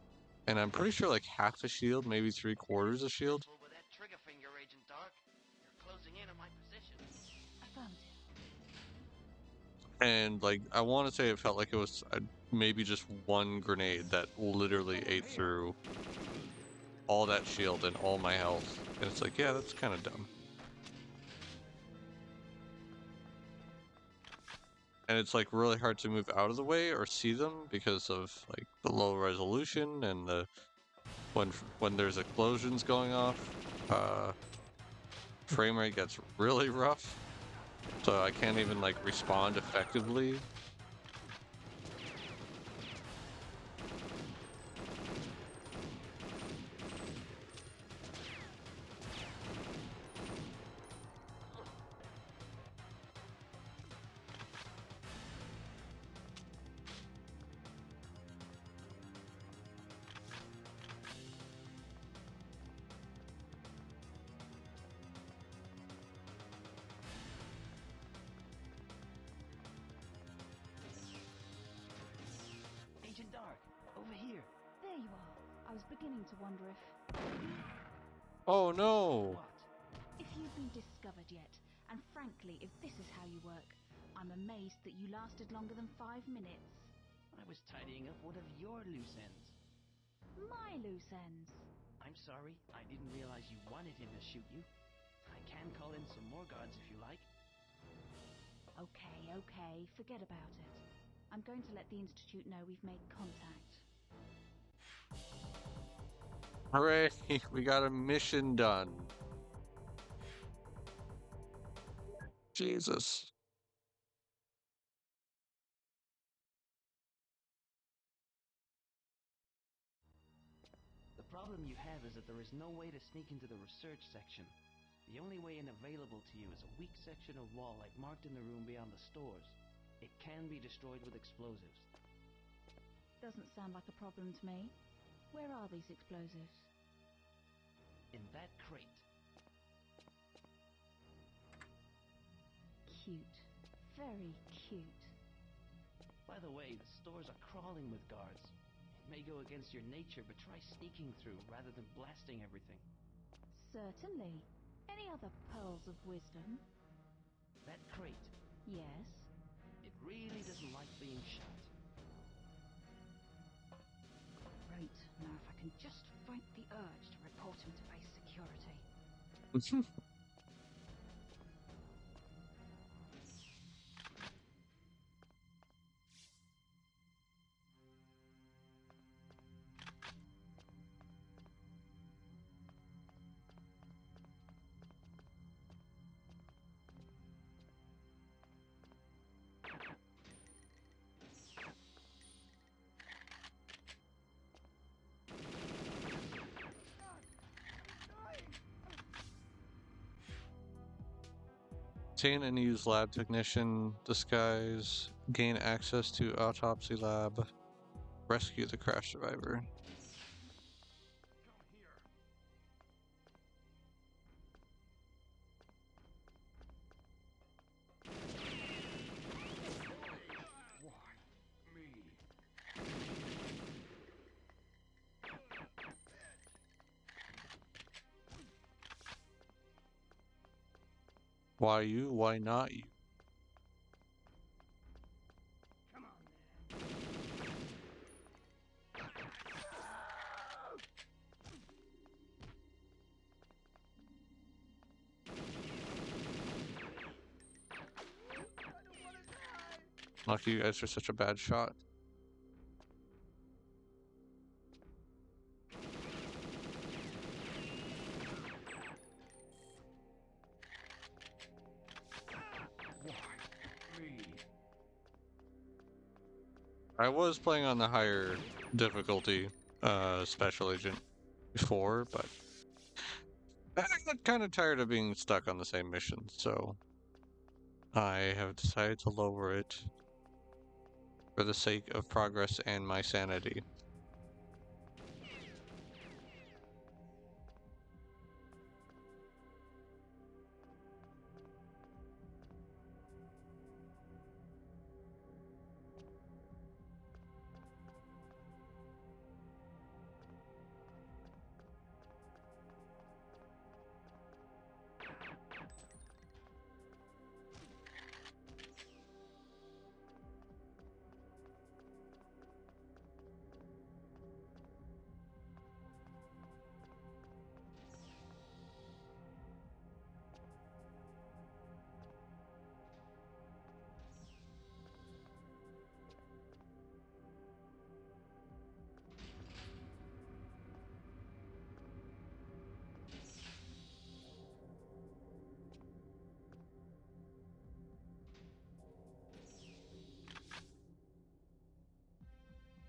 and I'm pretty sure, like, half a shield, maybe 3/4 a shield. Careful with that trigger finger, Agent Dark. You're closing in on my position. Affirmative. And, like, I want to say it felt like it was maybe just one grenade that literally ate through all that shield and all my health. And it's like, yeah, that's kind of dumb. And it's like really hard to move out of the way or see them because of like the low resolution and the when there's explosions going off, frame rate gets really rough. So I can't even like respond effectively. Agent Dark, over here. There you are. I was beginning to wonder if... Oh no! What? if you've been discovered yet. And frankly, if this is how you work, I'm amazed that you lasted longer than 5 minutes. I was tidying up one of your loose ends. My loose ends. I'm sorry, I didn't realize you wanted him to shoot you. I can call in some more guards if you like. Okay, forget about it. I'm going to let the Institute know we've made contact. Hooray! We got a mission done. Jesus. The problem you have is that there is no way to sneak into the research section. The only way in available to you is a weak section of wall like marked in the room beyond the stores. It can be destroyed with explosives. Doesn't sound like a problem to me. Where are these explosives? In that crate. Cute. Very cute. By the way, the stores are crawling with guards. It may go against your nature, but try sneaking through rather than blasting everything. Certainly. Any other pearls of wisdom? That crate, Yes. it really doesn't like being shot. Great. Now if I can just fight the urge to report him to base security. Obtain and use lab technician disguise. Gain access to autopsy lab. Rescue the crash survivor. Why you? Why not you? Lucky you guys are such a bad shot. I was playing on the higher difficulty special agent before, but I got kind of tired of being stuck on the same mission, so I have decided to lower it for the sake of progress and my sanity.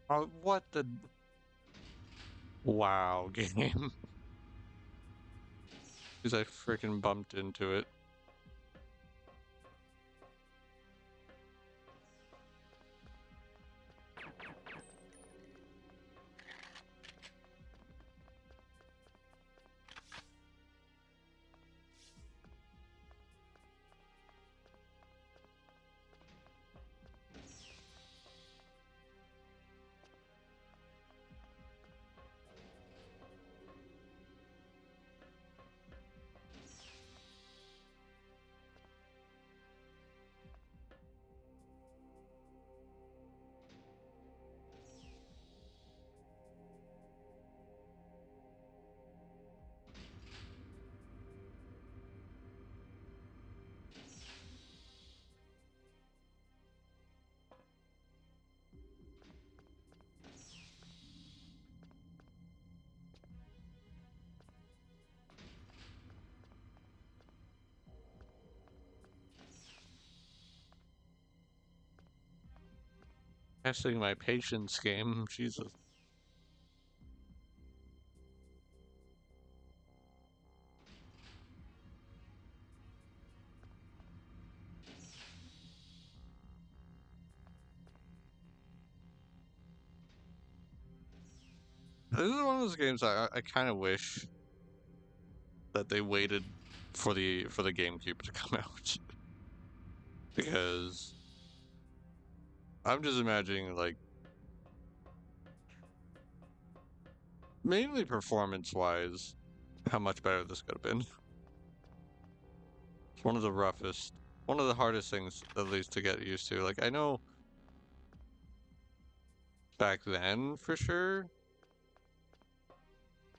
What the? Wow, game. Because I freaking bumped into it. Testing my patience game. Jesus. This is one of those games I kind of wish that they waited for the GameCube to come out. Because I'm just imagining, like, mainly performance-wise, how much better this could have been. It's one of the roughest, one of the hardest things, at least, to get used to. Like, I know back then, for sure,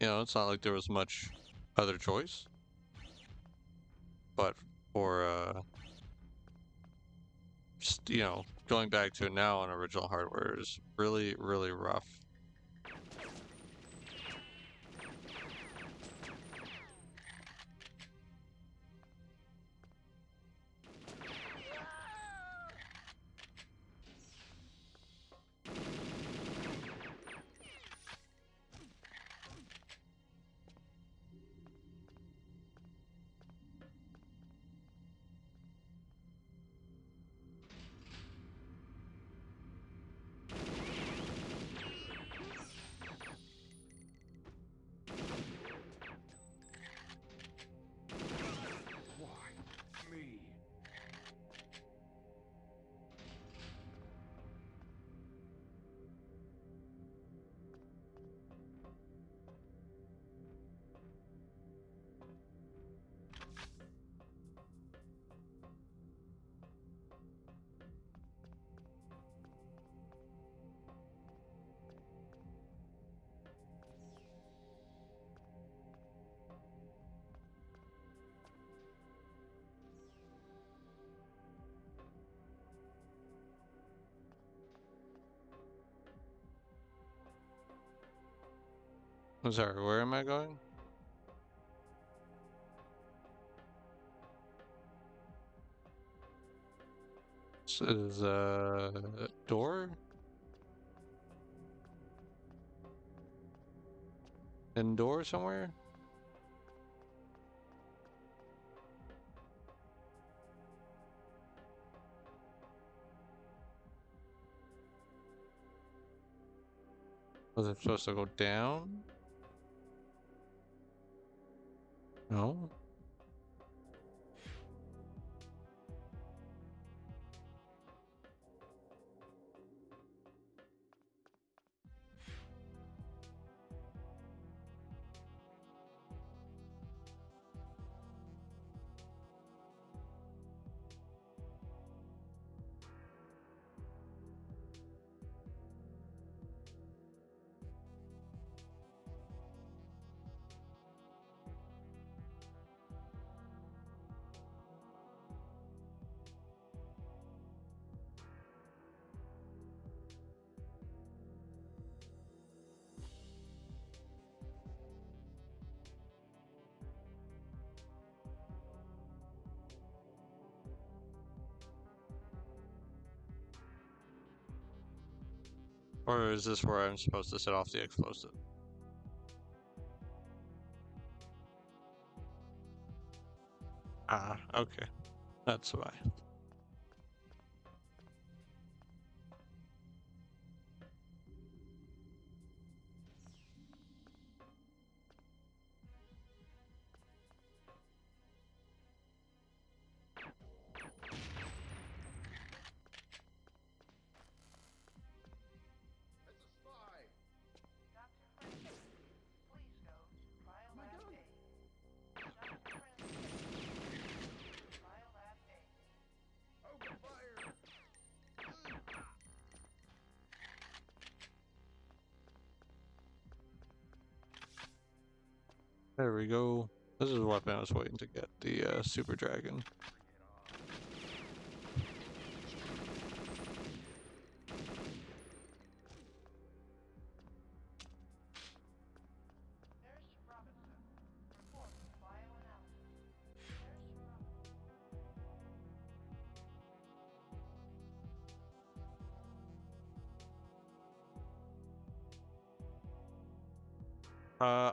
you know, it's not like there was much other choice. But for, just, you know, going back to it now on original hardware is really, really rough. Why me? I'm sorry, where am I going? This is a door? Indoor somewhere? Was it supposed to go down? No? Or is this where I'm supposed to set off the explosive? Ah, okay. That's why. There we go. This is the weapon I was waiting to get, the Super Dragon.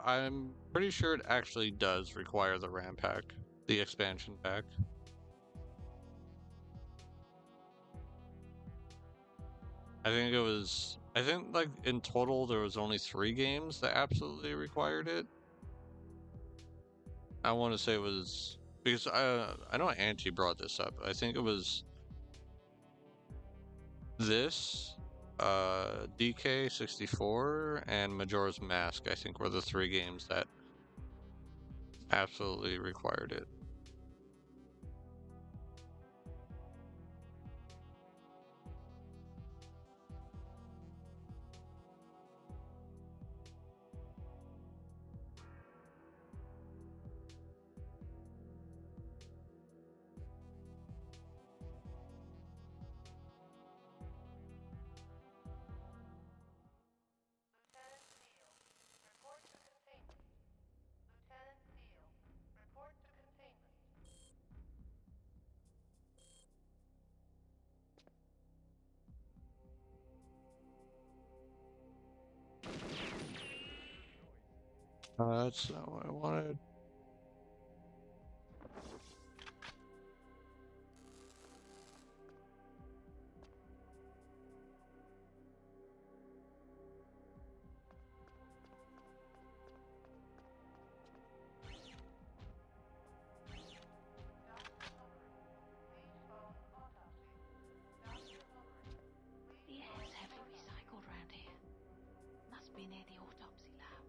I'm pretty sure it actually does require the RAM pack, the expansion pack. I think like in total there was only 3 games that absolutely required it. I want to say it was, because I know Auntie brought this up. I think it was this, DK64, and Majora's Mask, I think were the 3 games that absolutely required it. That's not what I wanted. The air's heavily recycled round here. Must be near the autopsy lab.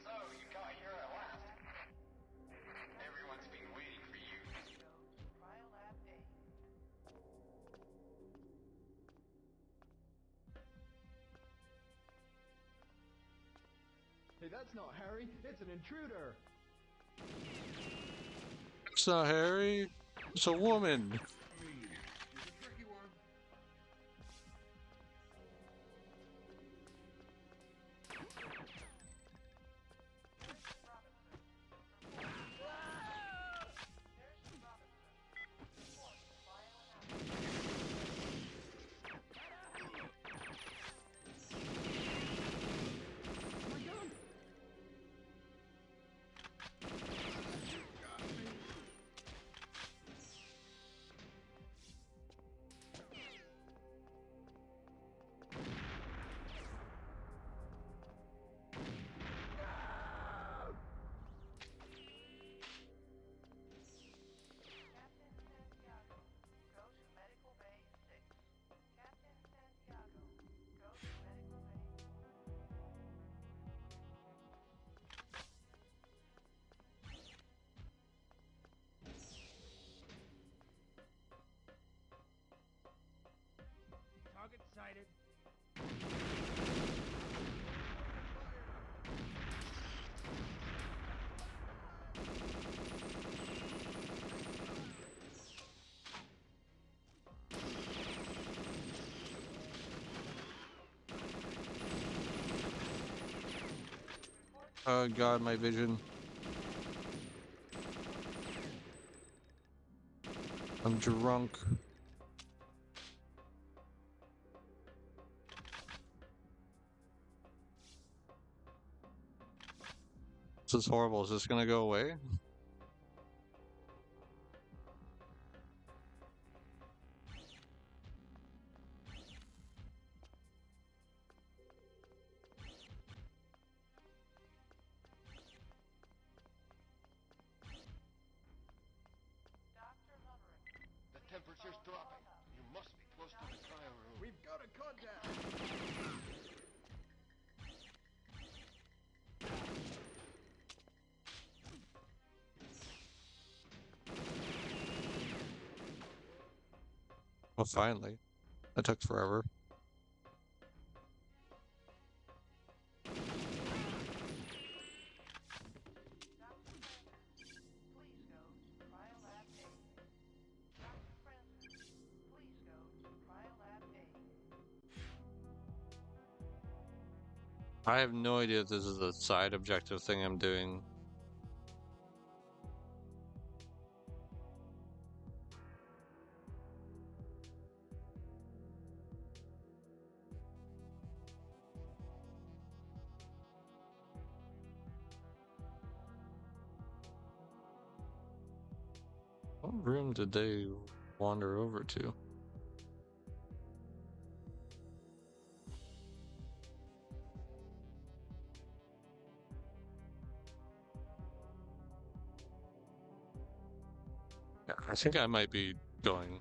So, you got here at last. Everyone's been waiting for you. Hey, that's not Harry. It's an intruder. It's not Harry. It's a woman. Oh god, my vision. I'm drunk. This is horrible. Is this gonna go away? The temperature's dropping. You must be close to the cryo room. We've got a contact! Well, finally. That took forever. I have no idea if this is a side objective thing I'm doing. What room did they wander over to? Yeah, I think I might be going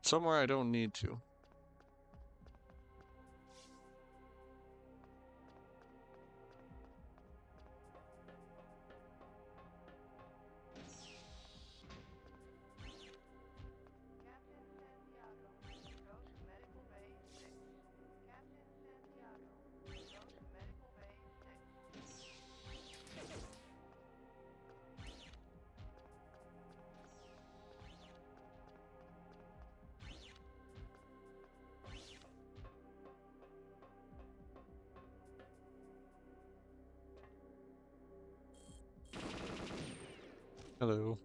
somewhere I don't need to. Hello.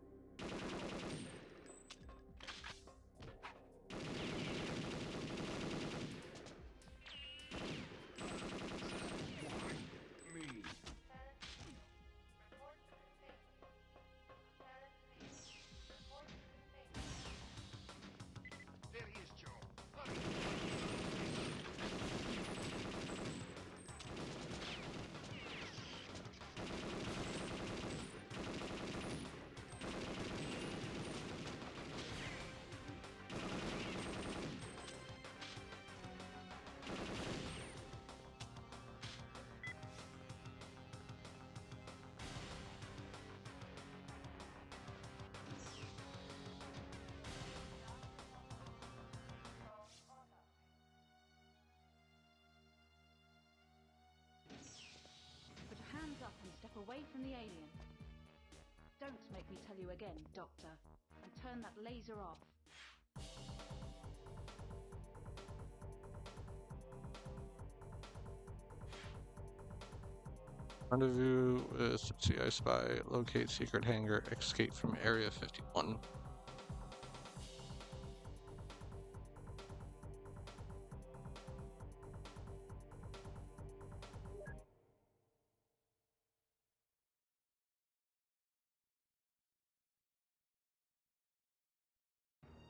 There he is, Joe. Put your hands up and step away from the alien. Don't make me tell you again, Doctor. And turn that laser off. Rendezvous with CI spy. Locate secret hangar. Escape from Area 51.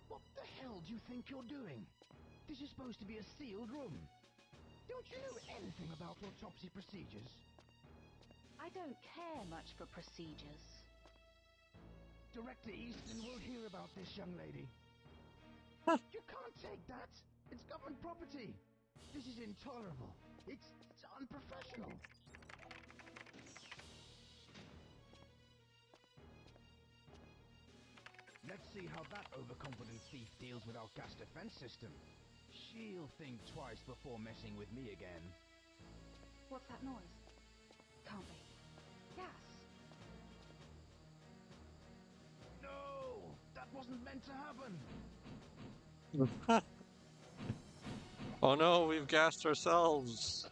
What the hell do you think you're doing? This is supposed to be a sealed room. Don't you know anything about autopsy procedures? I don't care much for procedures. Director Easton will hear about this, young lady. You can't take that. It's government property. This is intolerable. It's unprofessional. Let's see how that overconfident thief deals with our gas defense system. She'll think twice before messing with me again. What's that noise? Can't be. Gas. No! That wasn't meant to happen! Oh no, we've gassed ourselves.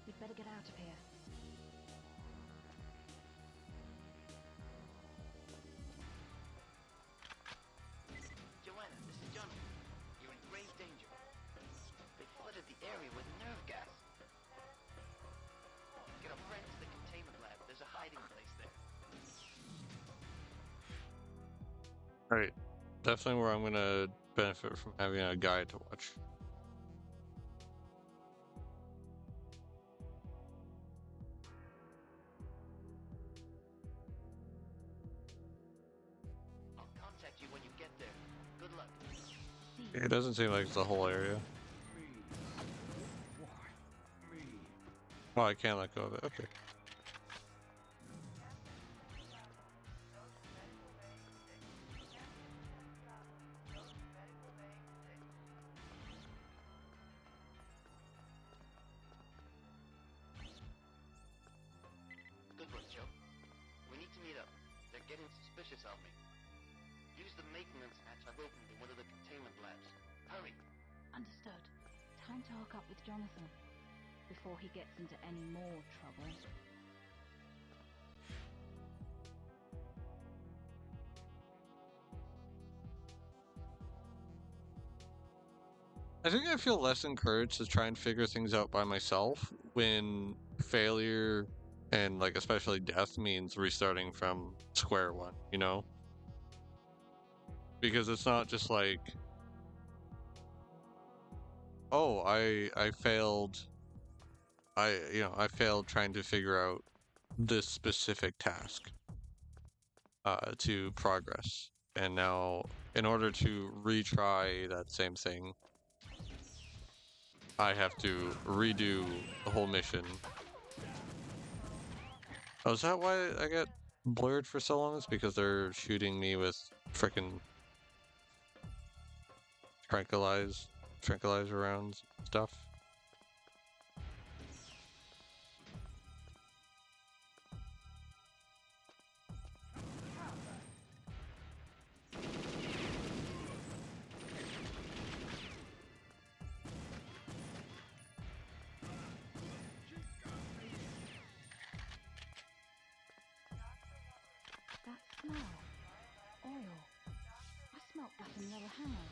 We'd better get out of here. Joanna, this is Jonathan. You're in grave danger. They flooded the area with nerve gas. Get a friend to the containment lab. There's a hiding place there. Right. Definitely where I'm gonna benefit from having a guide to watch. I'll contact you when you get there. Good luck. It doesn't seem like it's the whole area. Me. Why? Me. Oh, I can't let go of it. Okay. Good work, Joe. We need to meet up. They're getting suspicious of me. Use the maintenance hatch I've opened in one of the containment labs. Hurry. Understood. Time to hook up with Jonathan before he gets into any more trouble. I think I feel less encouraged to try and figure things out by myself when failure and like especially death means restarting from square one, you know? Because it's not just like, oh, I failed I failed trying to figure out this specific task to progress. And now in order to retry that same thing, I have to redo the whole mission. Oh, is that why I get blurred for so long? It's because they're shooting me with frickin' tranquilizer rounds and stuff. That smell. Oil. I smelt that in the other hangar.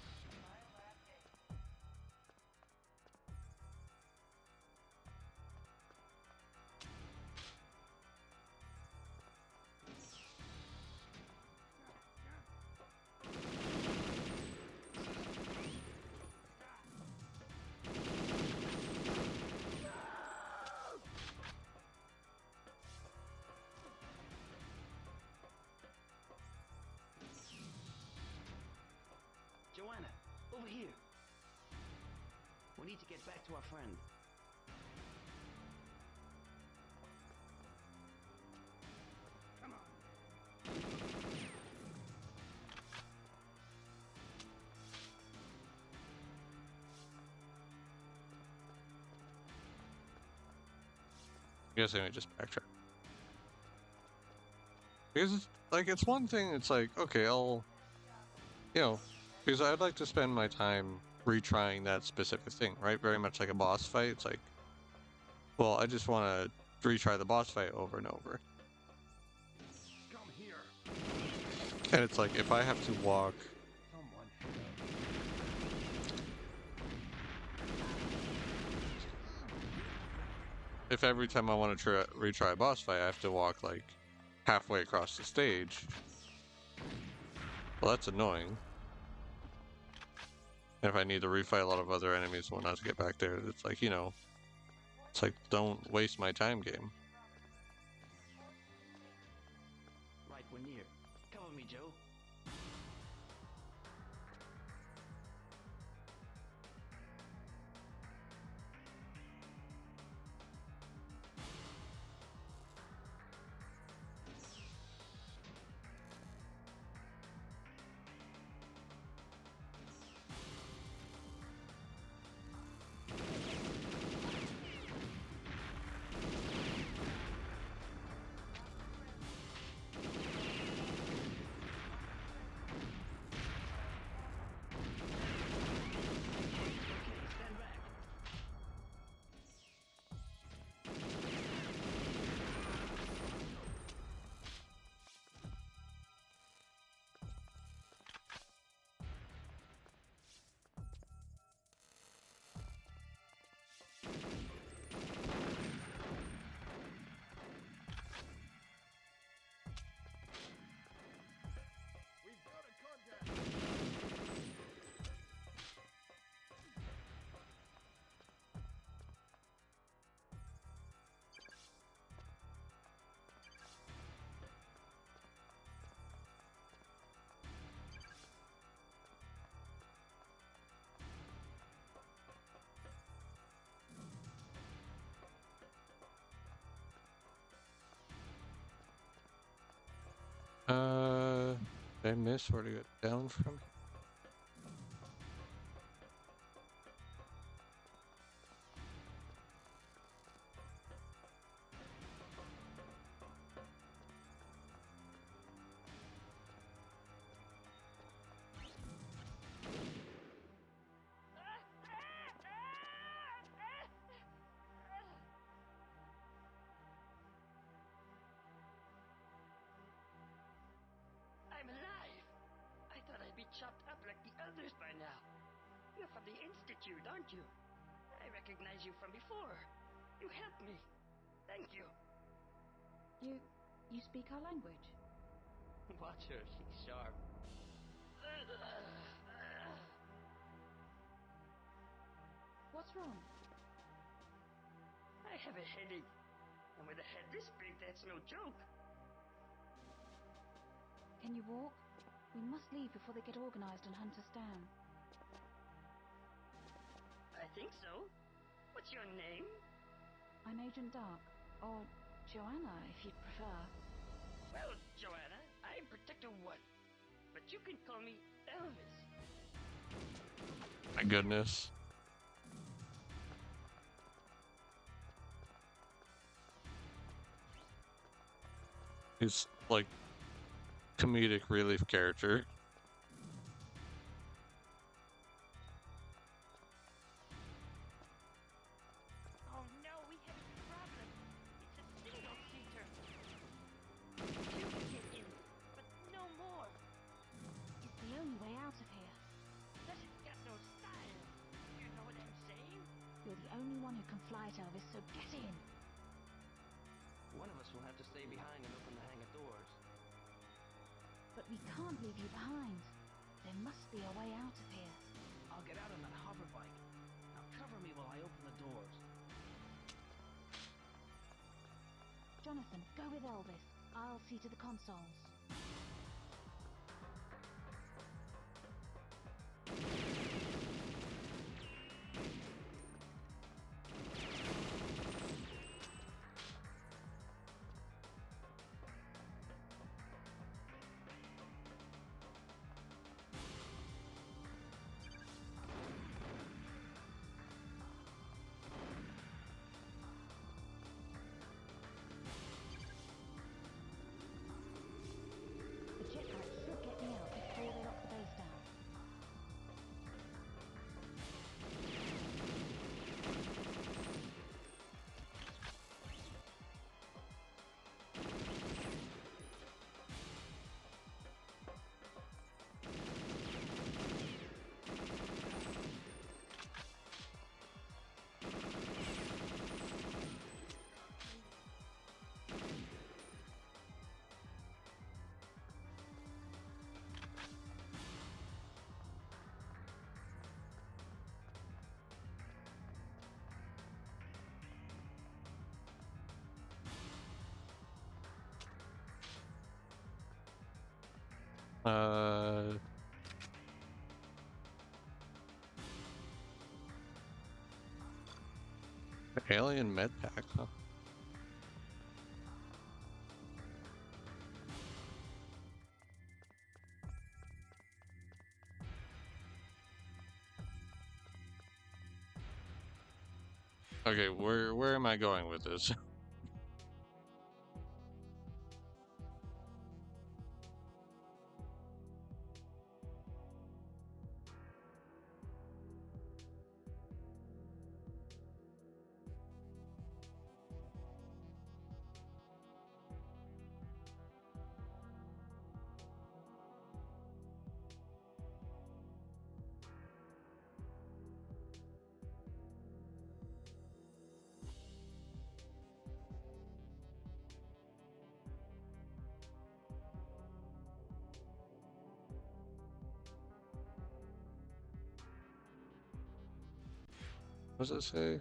Joanna, over here. We need to get back to our friend. Come on. I guess I may just backtrack. Because it's, like, it's one thing, it's like, okay, I'll, you know, because I'd like to spend my time retrying that specific thing, right? Very much like a boss fight. It's like, well, I just want to retry the boss fight over and over. Come here. And it's like, if I have to walk, Someone. if every time I want to retry a boss fight, I have to walk like halfway across the stage, well, that's annoying. And if I need to refight a lot of other enemies and whatnot to get back there, it's like, you know, it's like, don't waste my time, game. Right, we're near. Cover me, Joe. Did I miss where to get down from? I'm alive! I thought I'd be chopped up like the others by now. You're from the Institute, aren't you? I recognize you from before. You helped me. Thank you. You speak our language? Watch her, she's sharp. What's wrong? I have a headache. And with a head this big, that's no joke. Can you walk? We must leave before they get organized and hunt us down. I think so. What's your name? I'm Agent Dark, or Joanna, if you'd prefer. Well, Joanna, I'm Protector 1. But you can call me Elvis. My goodness. He's like comedic relief character. Oh no, we have a problem. It's a single-seater. You can get in, but no more. It's the only way out of here. But it's got no style. You know what I'm saying? You're the only one who can fly it, Elvis, so get in. One of us will have to stay behind and open the hangar doors. But we can't leave you behind. There must be a way out of here. I'll get out on that hover bike. Now cover me while I open the doors. Jonathan, go with Elvis. I'll see to the consoles. The jetpack should get me out before they lock the base down. Alien med pack, huh? Okay, where am I going with this? What does it say?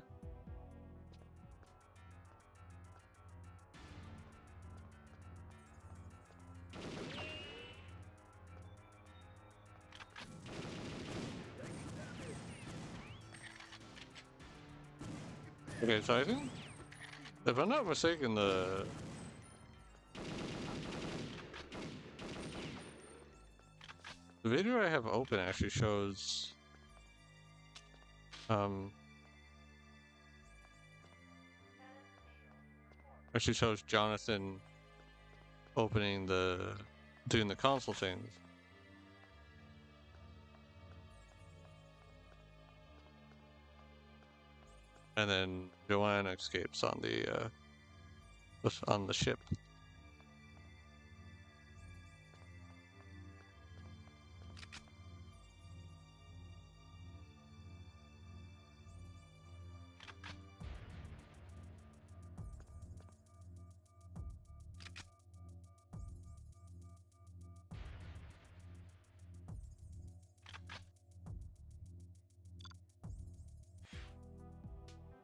Okay, so I think, if I'm not mistaken, The video I have open actually shows Jonathan doing the console things. And then Joanna escapes on the ship.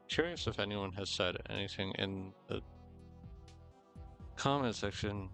Curious if anyone has said anything in the comment section.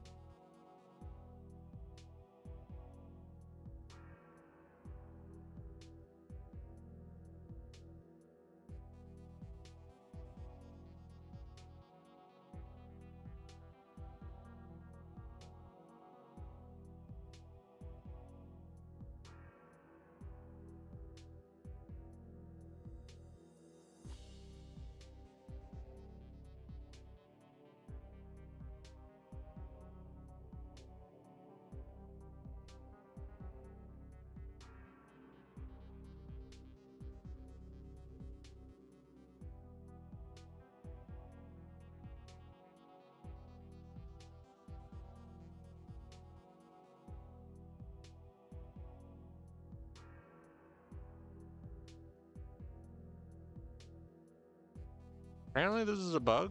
Apparently this is a bug.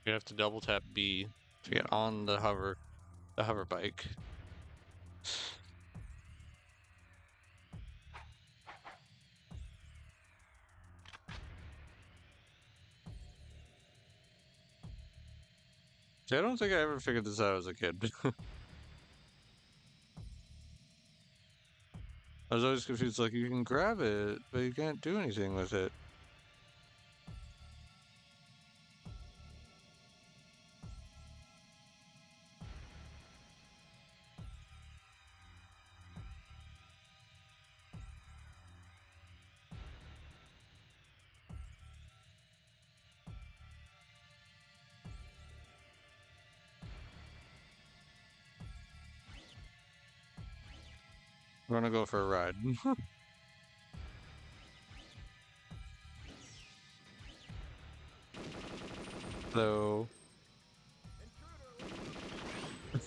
You have to double tap B to get on the hover bike. See, I don't think I ever figured this out as a kid. I was always confused, like, you can grab it, but you can't do anything with it. I'm gonna go for a ride. So...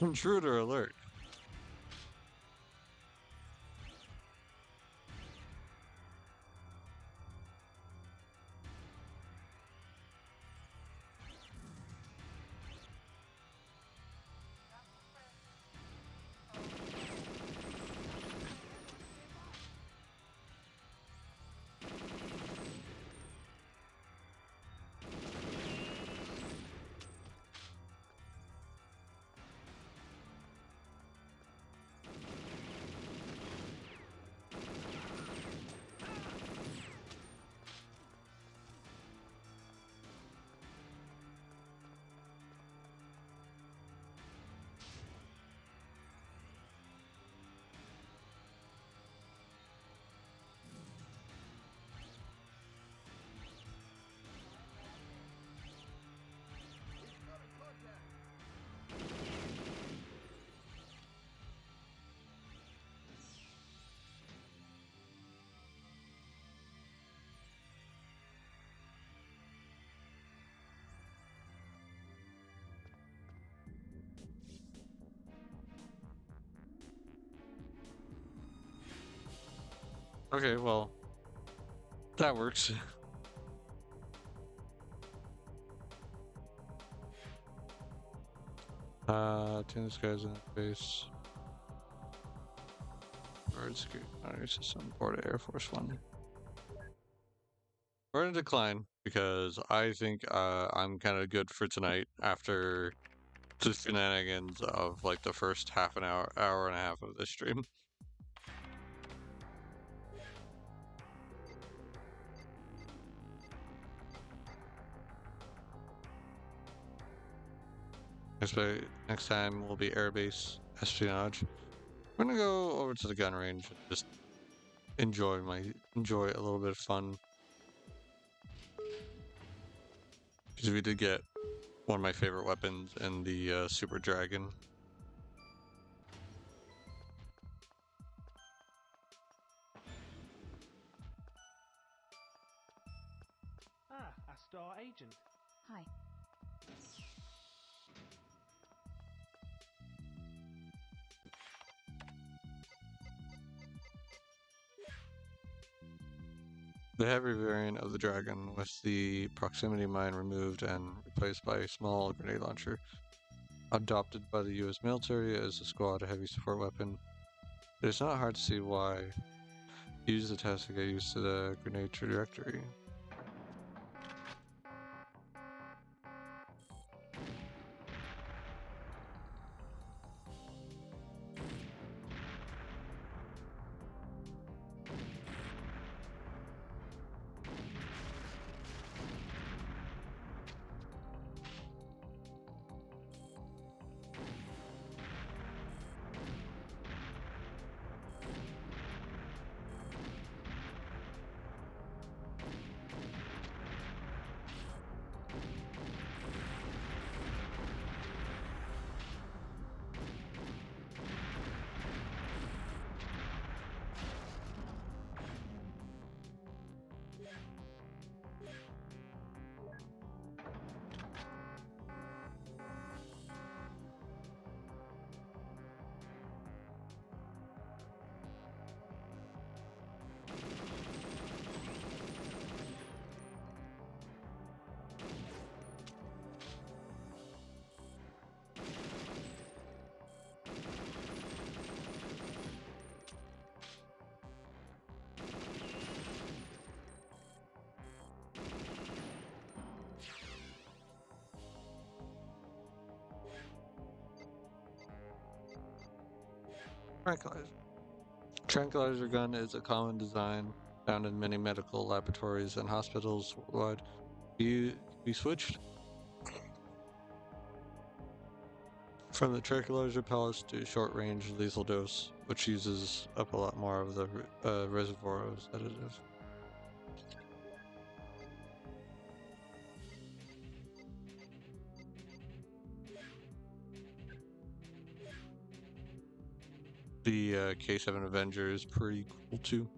Intruder alert. Okay, well, that works. Tune this guy's in base. Bird security system, Port Air Force One. We're gonna decline because I think I'm kind of good for tonight after the shenanigans of like the first half an hour, hour and a half of this stream. Next time will be airbase espionage. We're gonna go over to the gun range and just enjoy a little bit of fun. Because we did get one of my favorite weapons in the Super Dragon. Ah, a star agent. Hi. The heavy variant of the Dragon with the proximity mine removed and replaced by a small grenade launcher. Adopted by the US military as a squad heavy support weapon. It is not hard to see why. Use the test to get used to the grenade trajectory. Tranquilizer. Tranquilizer gun is a common design found in many medical laboratories and hospitals worldwide. We switched from the tranquilizer pellets to short-range lethal dose, which uses up a lot more of the reservoir as additive. The K7 Avenger is pretty cool too.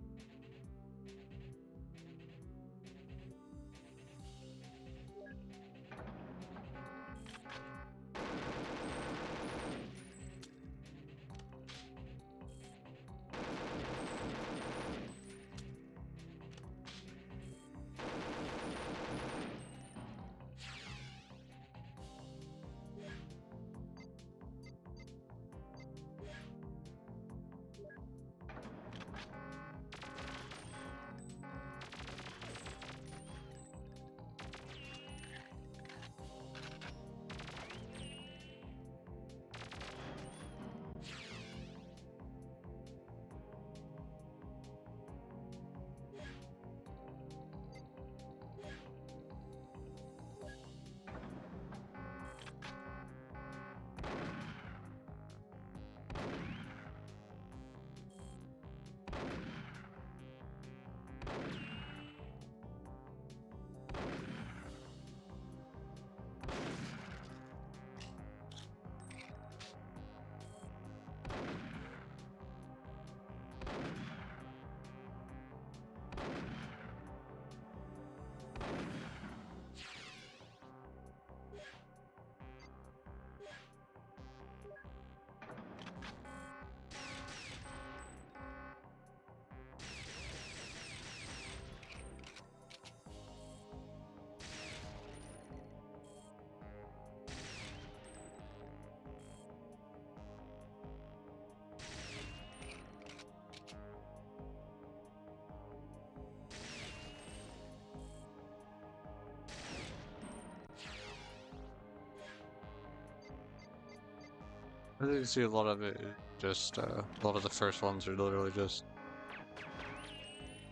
As you can see, a lot of it is just, a lot of the first ones are literally just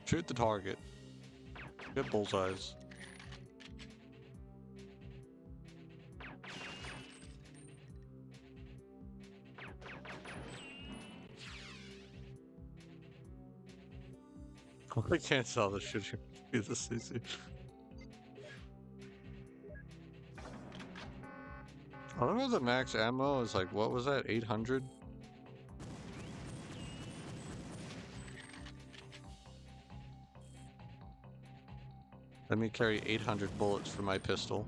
shoot the target, get bullseyes. I can't tell the shooting be this easy. I don't know, the max ammo is like, what was that, 800? Let me carry 800 bullets for my pistol.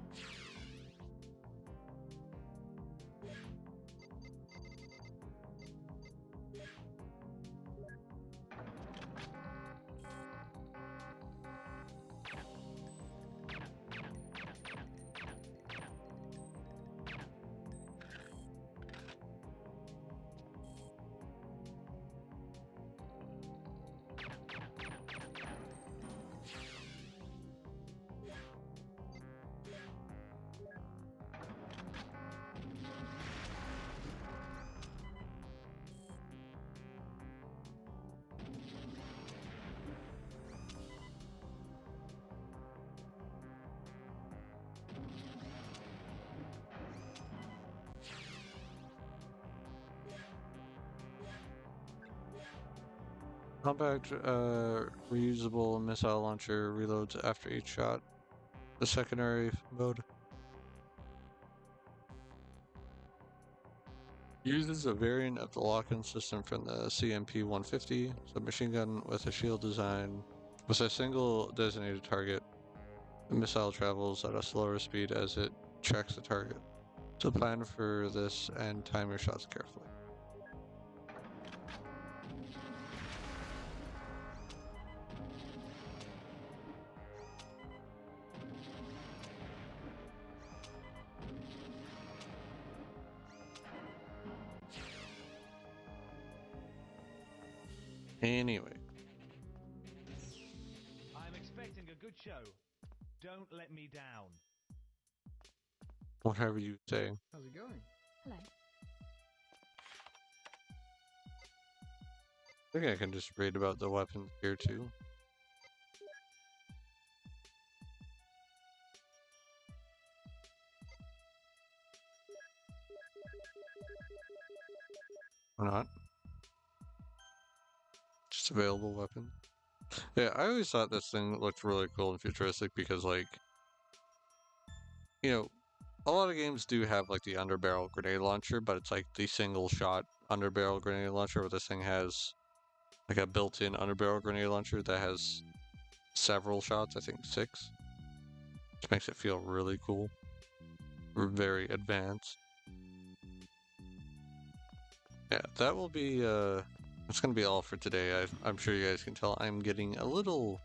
Compact, reusable missile launcher reloads after each shot. The secondary mode uses a variant of the lock-in system from the CMP-150, submachine gun with a shield design. With a single designated target, the missile travels at a slower speed as it tracks the target. So plan for this and time your shots carefully. Anyway. I'm expecting a good show. Don't let me down. Whatever you say. How's it going? Hello. I think I can just read about the weapons here too. Or not. Just available weapon. Yeah, I always thought this thing looked really cool and futuristic because, like, you know, a lot of games do have like the underbarrel grenade launcher, but it's like the single shot underbarrel grenade launcher, where this thing has like a built-in underbarrel grenade launcher that has several shots, I think 6. Which makes it feel really cool. Very advanced. Yeah, that will be that's gonna be all for today. I'm sure you guys can tell I'm getting a little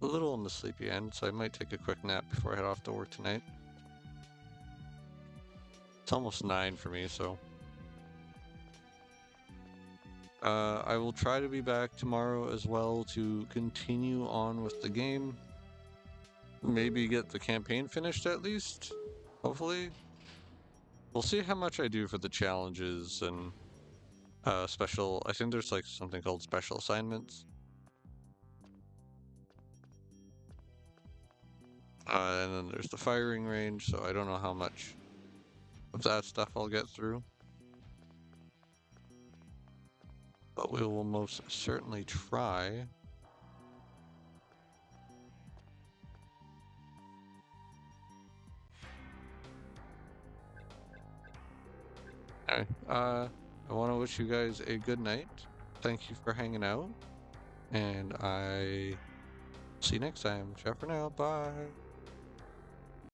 on the sleepy end, so I might take a quick nap before I head off to work tonight. It's almost 9 for me, so I will try to be back tomorrow as well to continue on with the game. Maybe get the campaign finished at least. Hopefully. We'll see how much I do for the challenges and special. I think there's like something called special assignments. And then there's the firing range, so I don't know how much of that stuff I'll get through. But we will most certainly try. Alright, I want to wish you guys a good night. Thank you for hanging out. And I see you next time. Ciao for now. Bye.